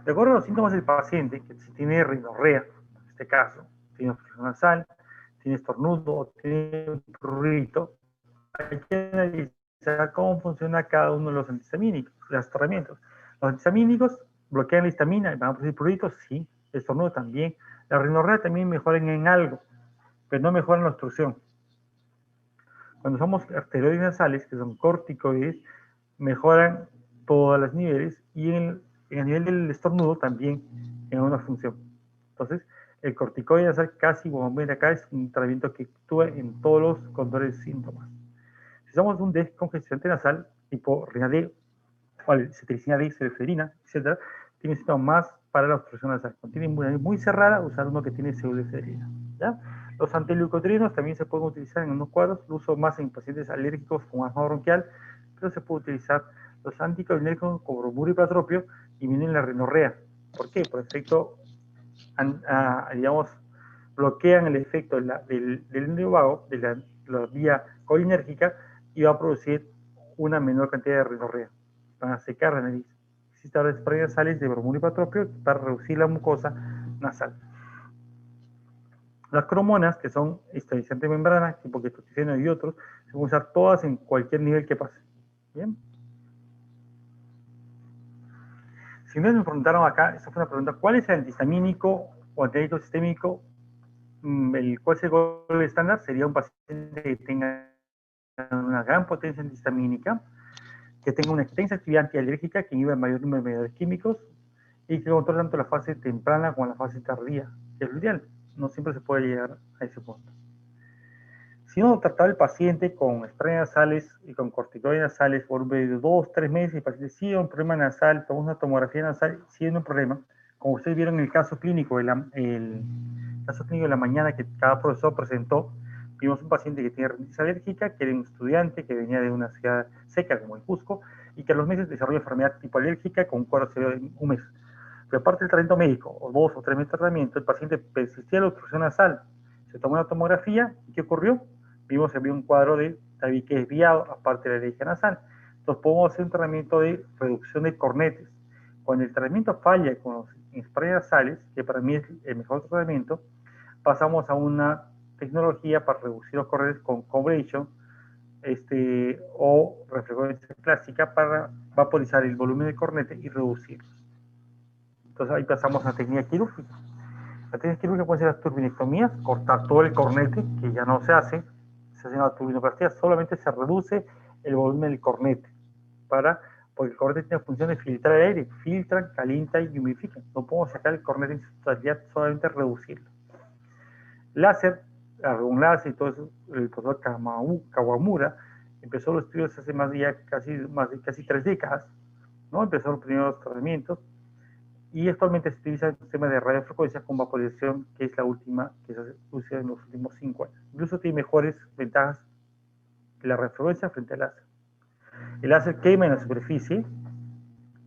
De acuerdo a los síntomas del paciente, que si tiene rinorrea, en este caso, tiene obstrucción nasal, tiene estornudo o tiene un prurito, hay que analizar cómo funciona cada uno de los antihistamínicos, los tratamientos. Los antihistamínicos bloquean la histamina y van a producir pruritos, sí, el estornudo también. La rinorrea también mejoran en algo, pero no mejoran la obstrucción. Cuando usamos esteroides nasales, que son corticoides, mejoran todos los niveles y en el nivel del estornudo también en una función. Entonces, el corticoide nasal casi, como ven acá, es un tratamiento que actúa en todos los controles de síntomas. Si usamos un descongestionante nasal, tipo Rinadé, cetiricina D, cefedrina, etc., tiene síntomas más para la obstrucción nasal. Cuando tiene una nariz muy cerrada, usar uno que tiene pseudoefedrina. ¿Ya? Los antileucotrienos también se pueden utilizar en unos cuadros, lo uso más en pacientes alérgicos con asma bronquial, pero se puede utilizar los anticolinérgicos como bromuro y platropio y disminuyen la rinorrea. ¿Por qué? Por efecto, digamos, bloquean el efecto del endovago, de la vía colinérgica, y va a producir una menor cantidad de rinorrea. Van a secar la nariz. Existen ahora sprays nasales de bromuro y platropio para reducir la mucosa nasal. Las cromonas, que son estabilizantes de membrana, tipo ketoticeno y otros, se pueden usar todas en cualquier nivel que pase. ¿Bien? Si me preguntaron acá, esta fue una pregunta, ¿cuál es el antihistamínico o antialérgico sistémico? ¿Cuál es el gol estándar? Sería un paciente que tenga una gran potencia antihistamínica, que tenga una extensa actividad antialérgica, que inhiba el mayor número de mediadores químicos y que controle tanto la fase temprana como la fase tardía, que es lo ideal. No siempre se puede llegar a ese punto. Si uno trataba al paciente con spray nasales y con corticoides nasales por un periodo de 2-3 meses, el paciente sigue un problema nasal, toma una tomografía nasal, sigue un problema, como ustedes vieron en el caso clínico, el caso clínico de la mañana que cada profesor presentó, vimos un paciente que tiene rinitis alérgica, que era un estudiante que venía de una ciudad seca como el Cusco, y que a los meses desarrolla enfermedad tipo alérgica con un cuadro severo de un mes. Pero aparte del tratamiento médico, o 2 o 3 meses de tratamiento, el paciente persistía la obstrucción nasal, se tomó una tomografía, ¿y qué ocurrió? Vimos que había un cuadro de tabique desviado, aparte de la alergia nasal. Entonces podemos hacer un tratamiento de reducción de cornetes. Cuando el tratamiento falla con los sprays nasales, que para mí es el mejor tratamiento, pasamos a una tecnología para reducir los cornetes con coblation o refrecuencia clásica para vaporizar el volumen del cornete y reducirlos. Entonces ahí pasamos a la técnica quirúrgica. La técnica quirúrgica puede ser las turbinectomías, cortar todo el cornete, que ya no se hace una turbinoplastia, solamente se reduce el volumen del cornete, porque el cornete tiene la función de filtrar el aire, filtran, calientan y humidifican. No podemos sacar el cornete en su totalidad, solamente reducirlo. Láser, un láser y todo eso, el profesor Kawamura empezó los estudios hace más de casi 3 décadas, ¿no? Empezó los primeros tratamientos y actualmente se utiliza el sistema de radiofrecuencia con vaporización, que es la última que se usa en los últimos 5 años. Incluso tiene mejores ventajas que la radiofrecuencia frente al láser. El láser quema en la superficie,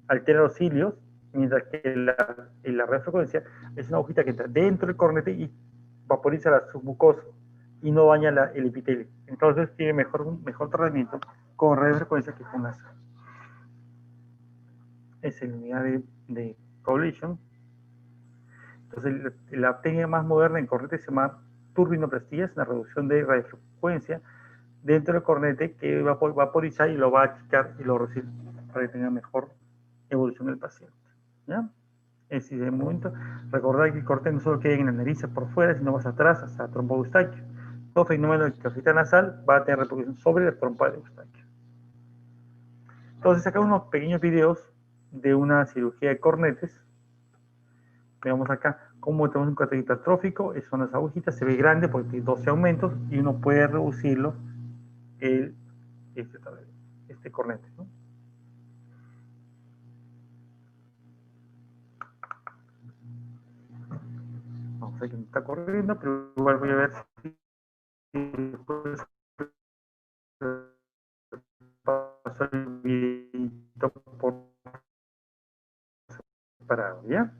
altera los cilios mientras que la radiofrecuencia es una agujita que entra dentro del cornete y vaporiza la submucosa y no daña el epitelio. Entonces tiene mejor tratamiento con radiofrecuencia que con láser. Es la unidad de Coalition. Entonces la técnica más moderna en cornete se llama turbinoplastia, es una reducción de radiofrecuencia dentro del cornete que va a vaporizar y lo va a achicar y lo reducir para que tenga mejor evolución del paciente. ¿Ya? Es decir, de momento, recordar que el cornete no solo queda en la nariz por fuera, sino más atrás hasta la trompa de Eustaquio. Todo fenómeno de cavitación nasal va a tener repercusión sobre la trompa de Eustaquio. Entonces, acá unos pequeños videos de una cirugía de cornetes. Veamos acá cómo tenemos un cornete hipertrófico, son las agujitas, se ve grande porque tiene 12 aumentos y uno puede reducirlo este cornete, ¿no? Vamos a ver que me está corriendo, pero igual voy a ver si después paso el videito por separado, ¿ya?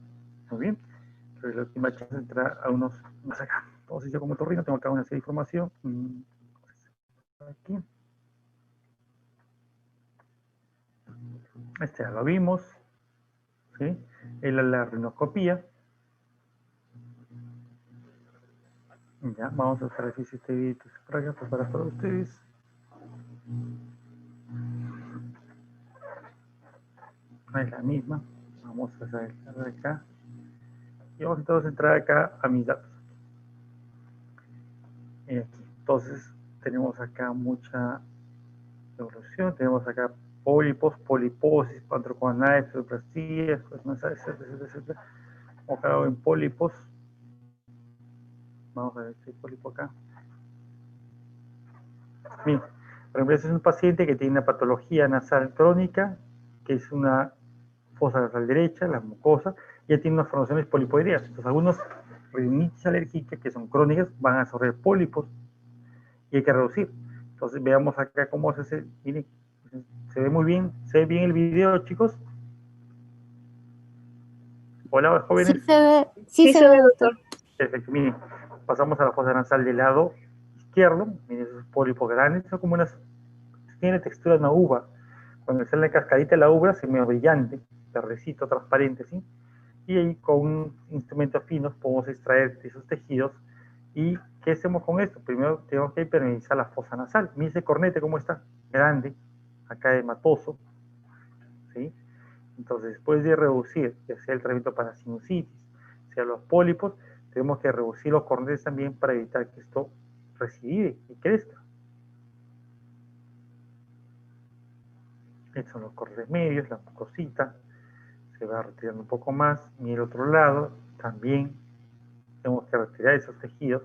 Muy bien. Pero la última chance de entrar a unos más acá. Entonces yo como torrino tengo acá una serie de información. Aquí. Este ya lo vimos. ¿Sí? La rinoscopía. Ya, vamos a hacer así este videito para acá, para ustedes. Es la misma. Vamos a hacer de acá. Y vamos entonces a entrar acá a mis datos. Aquí. Entonces tenemos acá mucha evolución, tenemos acá pólipos, poliposis, patroconales, pseudoplastías, etcétera. Enfocado en pólipos. Vamos a ver si hay pólipo acá. Bien, por ejemplo, este es un paciente que tiene una patología nasal crónica, que es una fosa nasal derecha, la mucosa, y ya tiene unas formaciones polipoideas. Entonces, algunos rinitis alérgica, que son crónicas, van a absorber pólipos y hay que reducir. Entonces, veamos acá cómo se hace. Miren, se ve muy bien. ¿Se ve bien el video, chicos? Hola, jóvenes. Sí se ve, doctor. Perfecto, miren, pasamos a la fosa nasal del lado izquierdo. Miren esos pólipos grandes, son como tiene textura de una uva. Cuando sale la cascadita de la uva, se ve brillante, verdecito, transparente, ¿sí? Y ahí con instrumentos finos podemos extraer esos tejidos. ¿Y qué hacemos con esto? Primero tenemos que permeabilizar la fosa nasal. Miren ese cornete cómo está, grande, acá hematoso, ¿sí? Entonces, después de reducir, ya sea el tratamiento para sinusitis, sea los pólipos, tenemos que reducir los cornetes también para evitar que esto recidive y crezca. Estos son los cornetes medios, la mucosita, se va retirando un poco más, y el otro lado también tenemos que retirar esos tejidos.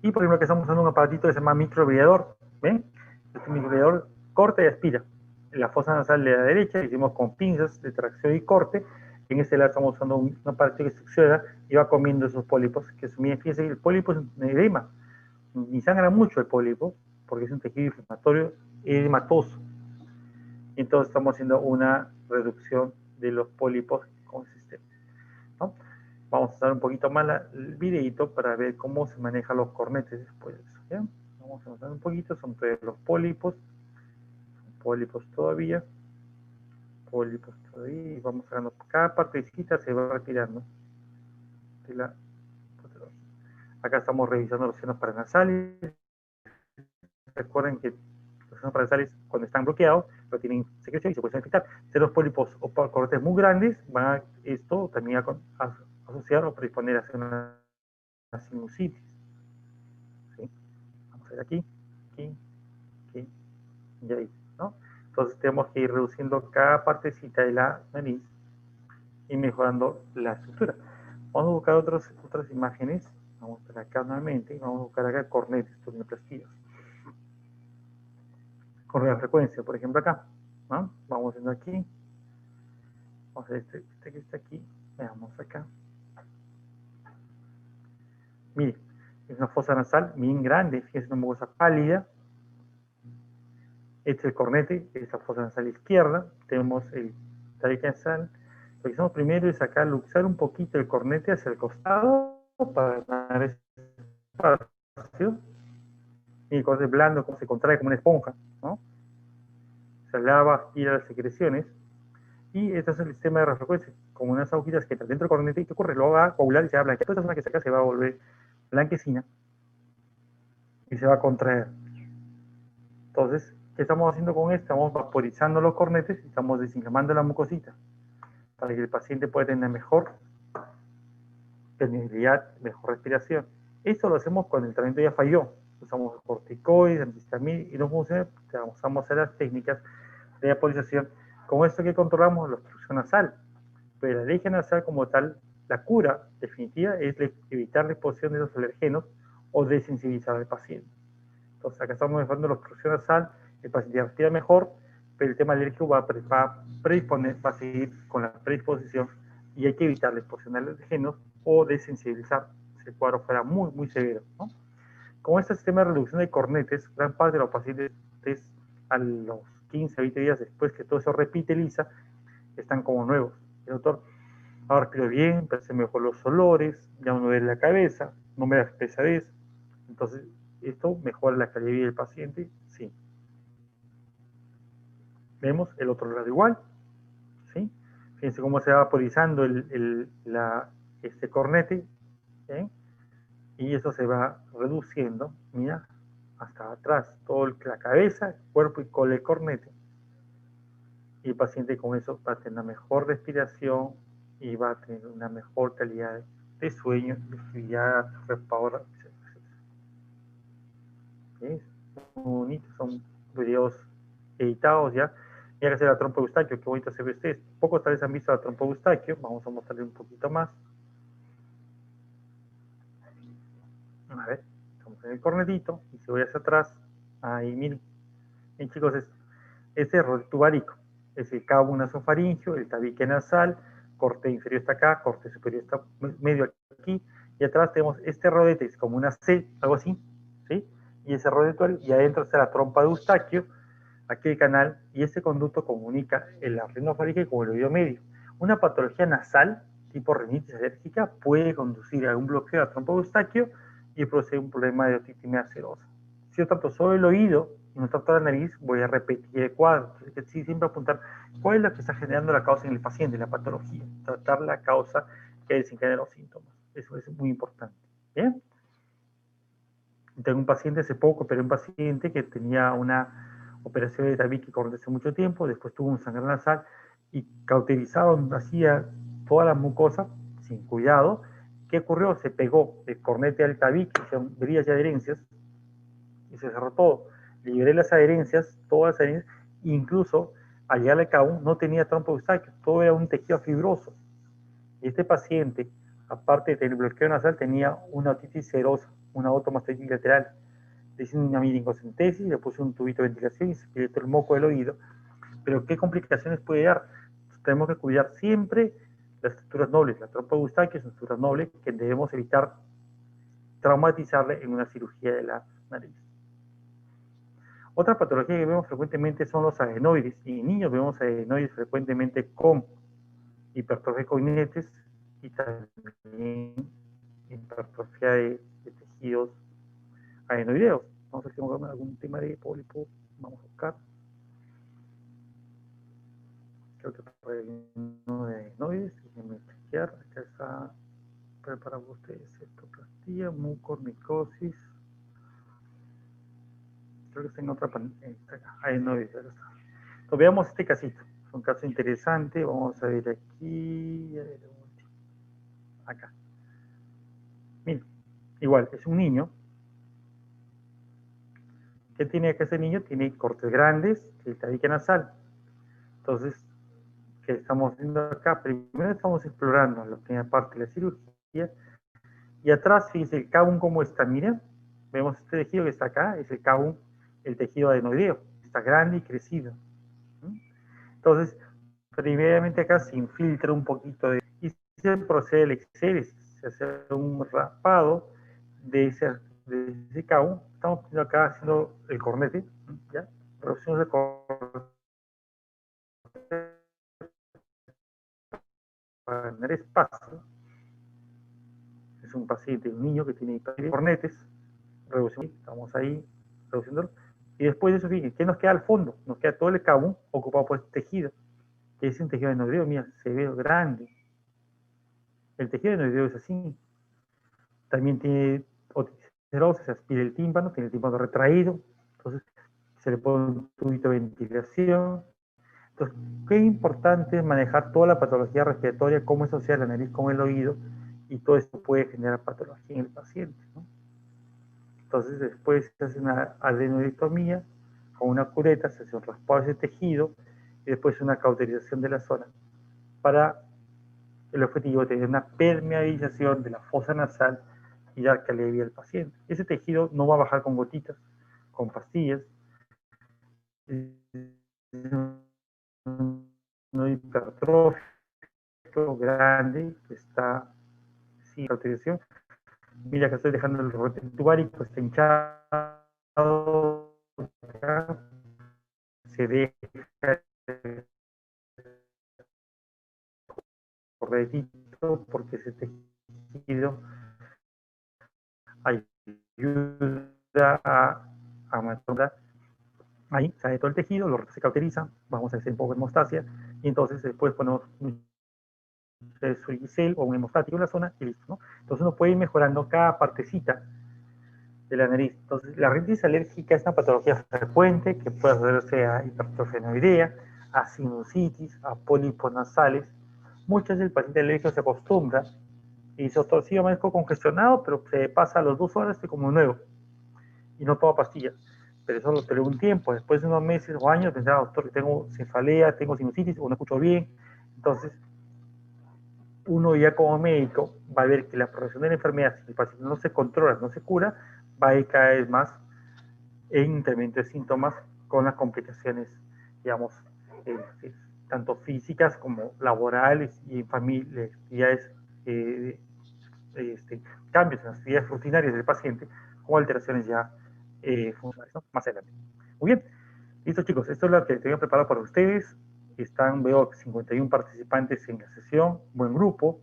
Y por ejemplo, que estamos usando un aparatito que se llama microvidador, ¿ven? Este microvidador corta y aspira. En la fosa nasal de la derecha hicimos con pinzas de tracción y corte. En este lado estamos usando un aparato que succiona y va comiendo esos pólipos, que fíjense que el pólipo es un edema, ni sangra mucho el pólipo, porque es un tejido inflamatorio edematoso. Entonces estamos haciendo una reducción de los pólipos consistentes, ¿no? Vamos a usar un poquito más el videito para ver cómo se manejan los cornetes después de eso, ¿ya? Vamos a avanzar un poquito, son todos los pólipos todavía, y vamos sacando cada partecita, se va retirando de la patología. Acá estamos revisando los senos paranasales. Recuerden que los senos paranasales, cuando están bloqueados, no tienen secreción y se pueden infectar. Si los pólipos o cornetes muy grandes, van a esto también a asociar o predisponer a hacer una sinusitis. ¿Sí? Vamos a ver aquí, y ahí, ¿no? Entonces tenemos que ir reduciendo cada partecita de la nariz y mejorando la estructura. Vamos a buscar otras imágenes. Vamos a ver acá nuevamente. Vamos a buscar acá cornetes, turbinoplastías. Con radiofrecuencia, por ejemplo acá, ¿no? Vamos viendo aquí. Vamos a ver este que está aquí. Veamos acá. Mire, es una fosa nasal bien grande. Fíjense, una mucosa pálida. Este es el cornete, esa fosa nasal izquierda. Tenemos el tabique nasal. que hacemos primero es acá luxar un poquito el cornete hacia el costado para ganar espacio. Y el cornete blando como se contrae como una esponja, ¿no? Se lava, tira las secreciones. Y este es el sistema de reflejo, como unas agujitas que están dentro del cornete. ¿Y qué ocurre? Lo va a coagular y se va a blanquear. Toda esta zona que está acá se va a volver blanquecina y se va a contraer. Entonces, ¿qué estamos haciendo con esto? Estamos vaporizando los cornetes y estamos desinflamando la mucosita para que el paciente pueda tener mejor permeabilidad, mejor respiración. Esto lo hacemos cuando el tratamiento ya falló. Usamos corticoides, antihistamínicos y no funciona, vamos a hacer las técnicas de vaporización. Con esto que controlamos la obstrucción nasal. Pero la alergia nasal como tal, la cura definitiva es evitar la exposición de los alergenos o desensibilizar al paciente. Entonces acá estamos mejorando la obstrucción nasal, el paciente respira mejor, pero el tema alérgico va a seguir con la predisposición y hay que evitar la exposición de alergenos o desensibilizar si el cuadro fuera muy, muy severo, ¿no? Con este sistema de reducción de cornetes, gran parte de los pacientes a los 15, 20 días después que todo eso repiteliza, están como nuevos. El doctor, ahora respiro bien, percibo mejor los olores, ya no me duele la cabeza, no me da pesadez. Entonces, esto mejora la calidad de vida del paciente, sí. Vemos el otro lado igual, ¿sí? Fíjense cómo se va vaporizando este cornete, ¿eh? Y eso se va reduciendo, mira, hasta atrás, toda la cabeza, cuerpo y cola del cornete. Y el paciente con eso va a tener una mejor respiración y va a tener una mejor calidad de sueño, de actividad, reparo, etc. ¿Sí? Muy bonito, son videos editados ya. Y acá se ve la trompa de Eustaquio, qué bonito se ve ustedes. Pocos tal vez han visto la trompa de Eustaquio, vamos a mostrarle un poquito más. A ver, estamos en el cornetito y si voy hacia atrás, ahí miren. Bien chicos, este es el tubarico, es el cabo nasofaringeo, el tabique nasal, corte inferior está acá, corte superior está medio aquí, y atrás tenemos este rodete, es como una C, algo así, ¿sí? Y ese rodete, y adentro está la trompa de Eustaquio, aquí el canal, y este conducto comunica el rinofaringe con el oído medio. Una patología nasal, tipo rinitis alérgica, puede conducir a un bloqueo de la trompa de Eustaquio y producir un problema de otitis media serosa. Si yo trato solo el oído y no trato la nariz, voy a repetir el cuadro. Entonces, sí, siempre apuntar cuál es la que está generando la causa en el paciente, la patología. Tratar la causa que desencadena los síntomas. Eso es muy importante. ¿Bien? Tengo un paciente hace poco, pero un paciente que tenía una operación de tabique corriente hace mucho tiempo, después tuvo un sangrado nasal y cauterizaron, hacía toda la mucosa sin cuidado. ¿Qué ocurrió? Se pegó el cornete al tabique, hicieron brillas y adherencias y se cerró todo. Liberé las adherencias, todas las adherencias, incluso al llegar al cabo no tenía trompa de Eustaquio, todo era un tejido fibroso. Y este paciente, aparte de tener bloqueo nasal, tenía una otitis serosa, una otomastitis lateral. Le hice una meningocentesis, le puse un tubito de ventilación y se pilotó el moco del oído. Pero ¿qué complicaciones puede dar? Entonces, tenemos que cuidar siempre las estructuras nobles. La trompa de Eustaquio es una estructura noble que debemos evitar traumatizarle en una cirugía de la nariz. Otra patología que vemos frecuentemente son los adenoides. Y en niños vemos adenoides frecuentemente con hipertrofia cognites y también hipertrofia de tejidos adenoideos. Vamos a ver si tenemos algún tema de pólipo. Vamos a buscar. Creo que para el no de adenoides, déjenme chequear. Acá está preparado ustedes cetoplastía, mucormicosis. Creo que está en otra adenoides. Entonces veamos este casito. Es un caso interesante. Vamos a ver aquí. Acá. Miren, igual, es un niño. ¿Qué tiene acá ese niño? Tiene cortes grandes, el tabique nasal. Entonces, ¿qué estamos haciendo acá? Primero estamos explorando la primera parte de la cirugía. Y atrás, fíjense el cabum cómo está. Miren, vemos este tejido que está acá, es el cabum, el tejido adenoideo. Está grande y crecido. Entonces, primeramente acá se infiltra un poquito de... Y se procede el exéresis. Se hace un rapado de ese cabum. Estamos acá haciendo el cornete, ¿ya? Reducción de cornete para ganar espacio. Es un paciente, un niño que tiene cornetes, estamos ahí reduciéndolo. Y después de eso, fíjense, ¿qué nos queda al fondo? Nos queda todo el cabum ocupado por este tejido, que es un tejido endoideo, mira, se ve grande. El tejido endoideo es así. También tiene oticerosis, se aspira el tímpano, tiene el tímpano retraído, entonces se le pone un tubito de ventilación. Entonces, qué importante es manejar toda la patología respiratoria, cómo es asociada la nariz con el oído, y todo esto puede generar patología en el paciente, ¿no? Entonces, después se hace una adenoidectomía con una cureta, se hace un raspado de ese tejido, y después una cauterización de la zona, para el objetivo de tener una permeabilización de la fosa nasal y dar que alivie al paciente. Ese tejido no va a bajar con gotitas, con pastillas, no hipertrófico grande que está sin cauterización. Mira que estoy dejando el rotén tubárico, está hinchado, se deja corredito porque ese tejido ayuda a mejorar. Ahí sale todo el tejido, lo se cauteriza, vamos a hacer un poco de hemostasia, y entonces después ponemos un surgicel o un hemostático en la zona y listo, ¿no? Entonces uno puede ir mejorando cada partecita de la nariz. Entonces, la rinitis alérgica es una patología frecuente que puede hacerse a hipertrofia noidea, a sinusitis, a pólipos nasales. Muchas veces el paciente alérgico se acostumbra y dice, doctor, sí, yo amanezco congestionado, pero se pasa a las 2 horas, estoy como nuevo y no toma pastillas. Pero eso lo tolero un tiempo. Después de unos meses o años, pensaba, doctor, que tengo cefalea, tengo sinusitis o no escucho bien. Entonces, uno ya como médico va a ver que la progresión de la enfermedad, si el paciente no se controla, no se cura, va a ir cada vez más en incremento de síntomas con las complicaciones, digamos, tanto físicas como laborales y en familia, actividades, cambios en las actividades rutinarias del paciente o alteraciones ya funcionales, ¿no? Más adelante. Muy bien, listo chicos, esto es lo que tenía preparado para ustedes. Veo 51 participantes en la sesión, buen grupo.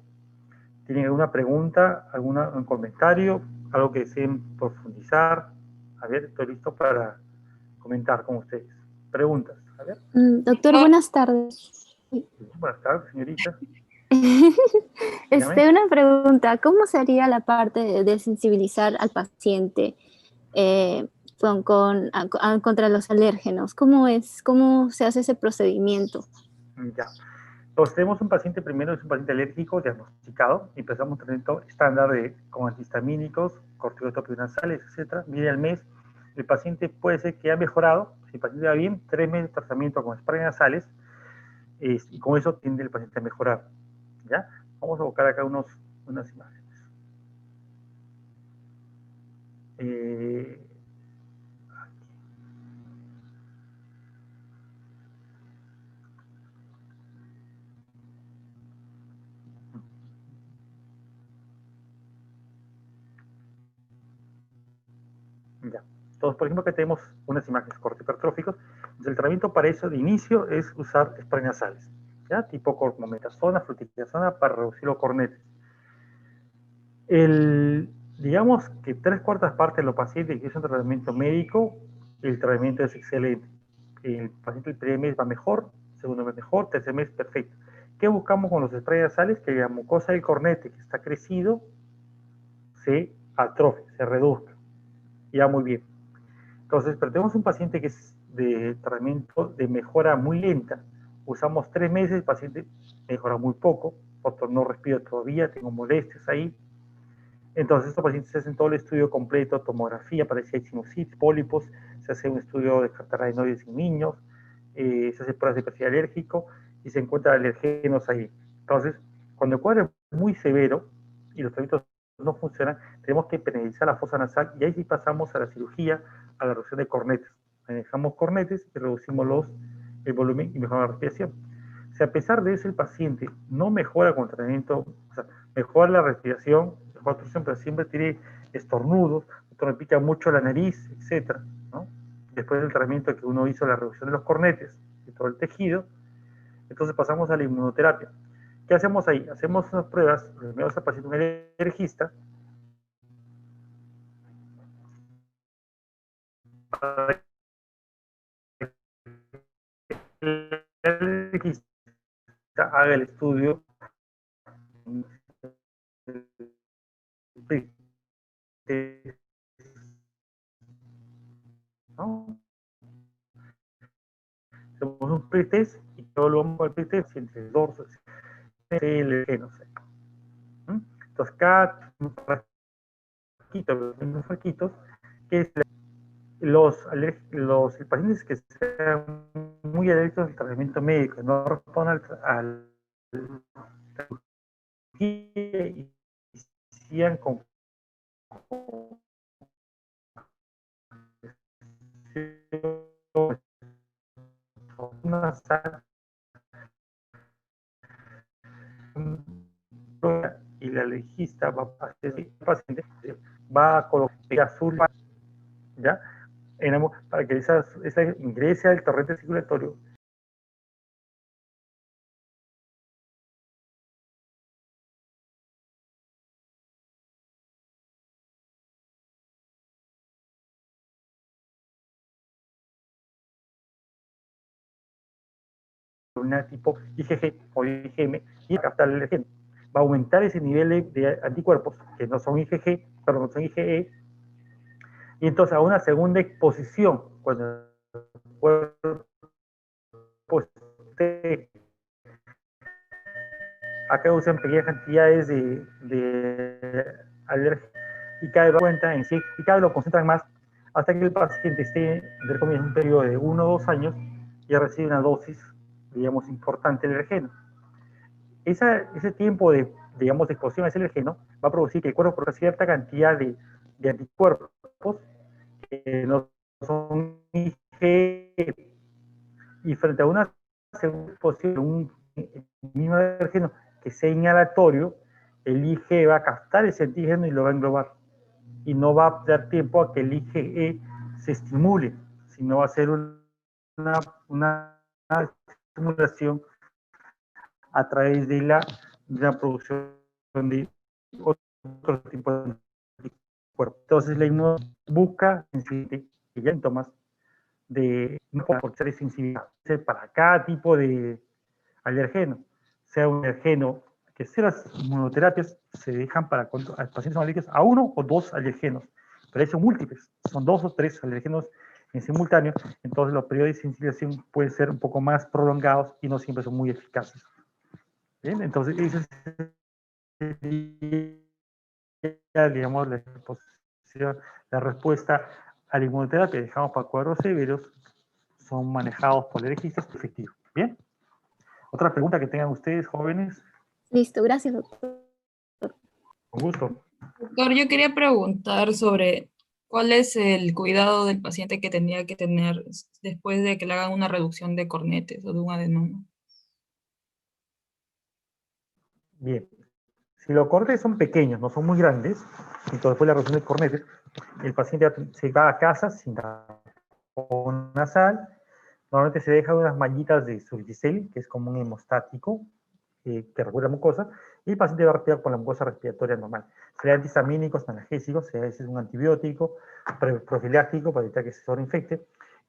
¿Tienen alguna pregunta, un comentario, algo que deseen profundizar? A ver, estoy listo para comentar con ustedes. Preguntas, a ver. Doctor, buenas tardes. Buenas tardes, señorita. Dígame. Una pregunta, ¿cómo sería la parte de sensibilizar al paciente contra los alérgenos? ¿Cómo se hace ese procedimiento? Ya. Entonces, tenemos un paciente, primero es un paciente alérgico diagnosticado, y empezamos un tratamiento estándar con antihistamínicos, corticosteroides nasales, etc. Mide al mes, el paciente puede ser que ha mejorado, si el paciente va bien, 3 meses de tratamiento con spray nasales, y con eso tiende el paciente a mejorar. ¿Ya? Vamos a buscar acá unas imágenes. Ya. Entonces, por ejemplo, que tenemos unas imágenes corticohipertróficos. Entonces, el tratamiento para eso de inicio es usar spray nasales, ¿ya? Tipo cormometasona, fluticasona, para reducir los cornetes. Digamos que 3/4 partes de los pacientes que usan tratamiento médico, el tratamiento es excelente. El paciente el primer mes va mejor, segundo mes mejor, tercer mes perfecto. ¿Qué buscamos con los sprays nasales? Que la mucosa del cornete que está crecido se atrofie, se reduzca. Ya muy bien. Entonces, pero tenemos un paciente que es de tratamiento de mejora muy lenta. Usamos 3 meses, el paciente mejora muy poco, doctor, no respiro todavía, tengo molestias ahí. Entonces, estos pacientes se hacen todo el estudio completo, tomografía para si hay sinusitis, pólipos, se hace un estudio de adenoides en niños, se hace pruebas de perfil alérgico y se encuentran alergenos ahí. Entonces, cuando el cuadro es muy severo y los tratamientos no funcionan, tenemos que penalizar la fosa nasal y ahí sí pasamos a la cirugía, a la reducción de cornetes. Manejamos cornetes y reducimos el volumen y mejoramos la respiración. Si a pesar de eso el paciente no mejora con el tratamiento, o sea, mejora la respiración, mejora la obstrucción, pero siempre tiene estornudos, me pica mucho la nariz, etc., ¿no? Después del tratamiento que uno hizo, la reducción de los cornetes y todo el tejido, entonces pasamos a la inmunoterapia. ¿Qué hacemos ahí? Hacemos unas pruebas, le enviamos al paciente un alergista para que el alergista haga el estudio, ¿no? Hacemos un pretest y luego lo vamos al pretest entre el dorso, el no sé. Entonces, cada unos frasquitos, que es los pacientes que sean muy alérgicos al tratamiento médico, no respondan al y sigan con una sal y el alergista va a hacer el paciente va a colocar azul, ¿ya? Para que esa ingrese al torrente circulatorio. Una tipo IgG o IgM y captar el alergeno. Va a aumentar ese nivel de anticuerpos, que no son IgG, pero no son IgE, y entonces a una segunda exposición, cuando el cuerpo esté, acá usan pequeñas cantidades de alergia y cada vez cuenta en sí, y cada vez lo concentran más hasta que el paciente esté, entre comillas, en un periodo de 1 o 2 años y recibe una dosis, digamos, importante de alergeno. Ese tiempo de, digamos, de exposición a ese alergeno va a producir que el cuerpo produzca cierta cantidad de anticuerpos que no son IgE, y frente a una segunda exposición de un mismo alergeno que sea inhalatorio, el IgE va a captar ese antígeno y lo va a englobar. Y no va a dar tiempo a que el IgE se estimule, sino va a ser una estimulación a través de la producción de otro tipo de anticuerpos. Entonces, la inmunodeficiencia busca que ya síntomas de no por ser sensibilidad para cada tipo de alergeno, sea un alergeno, que sea las inmunoterapias se dejan para pacientes alérgicos a 1 o 2 alergenos, pero son múltiples, son 2 o 3 alergenos en simultáneo, entonces los periodos de sensibilización pueden ser un poco más prolongados y no siempre son muy eficaces. ¿Bien? Entonces, esa sería, digamos, la respuesta a la inmunoterapia. Dejamos para cuadros severos, son manejados por alergistas efectivos. ¿Bien? Otra pregunta que tengan ustedes, jóvenes. Listo, gracias, doctor. Con gusto. Doctor, yo quería preguntar sobre cuál es el cuidado del paciente que tendría que tener después de que le hagan una reducción de cornetes o de un adenoma. Bien. Si los cornetes son pequeños, no son muy grandes, entonces después de la reducción de cornetes, el paciente se va a casa sin tapón nasal. Normalmente se dejan unas mallitas de Surgicel, que es como un hemostático, que regula la mucosa, y el paciente va a respirar con la mucosa respiratoria normal. Se le da antihistamínicos, analgésicos, a veces es un antibiótico, profiláctico para evitar que se sobreinfecte.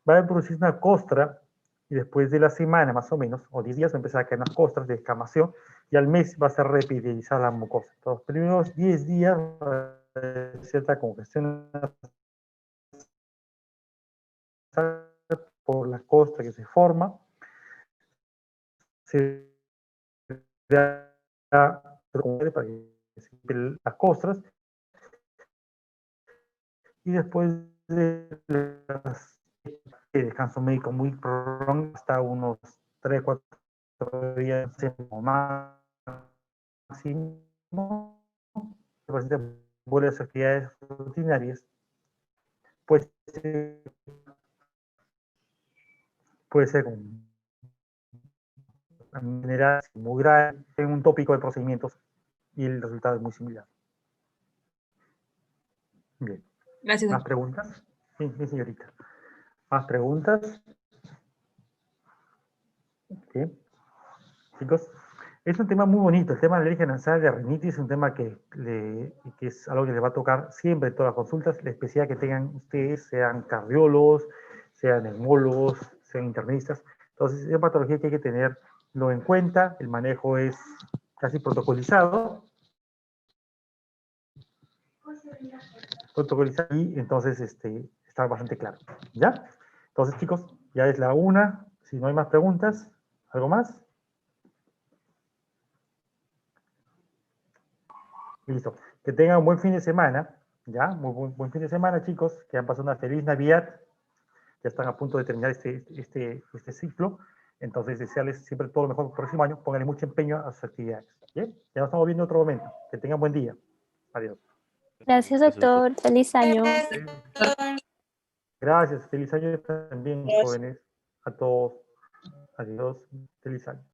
Va a producir una costra, y después de la semana más o menos, o 10 días, va a empezar a caer unas costras de descamación, y al mes va a ser reepidemizada la mucosa. Los primeros 10 días va a haber cierta congestión por la costra que se forma, se da para que se quiten las costras, y después de descanso médico muy prolongado, hasta unos 3, 4 días máximo, el paciente vuelve a sus actividades rutinarias, pues puede ser con manera muy grave, en un tópico de procedimientos, y el resultado es muy similar. Bien. Gracias, ¿Más doctor. preguntas? Sí, sí, señorita. ¿Más preguntas? ¿Sí? Chicos, Es un tema muy bonito, el tema de la alergia nasal de rinitis es un tema que es algo que les va a tocar siempre en todas las consultas, la especialidad que tengan ustedes, sean cardiólogos, sean neumólogos, sean internistas. Entonces, es una patología que hay que tenerlo en cuenta, el manejo es casi protocolizado y entonces está bastante claro. ¿Ya? Entonces, chicos, ya es la 1, si no hay más preguntas, ¿algo más? Listo. Que tengan un buen fin de semana, ¿ya? Muy buen fin de semana, chicos. Que han pasado una feliz Navidad. Ya están a punto de terminar este ciclo. Entonces, desearles siempre todo lo mejor para el próximo año. Pónganle mucho empeño a sus actividades. ¿Bien? Ya nos estamos viendo en otro momento. Que tengan buen día. Adiós. Gracias, Gracias, doctor. doctor. Feliz año. Gracias. Feliz año también, jóvenes. A todos. Adiós. Feliz año.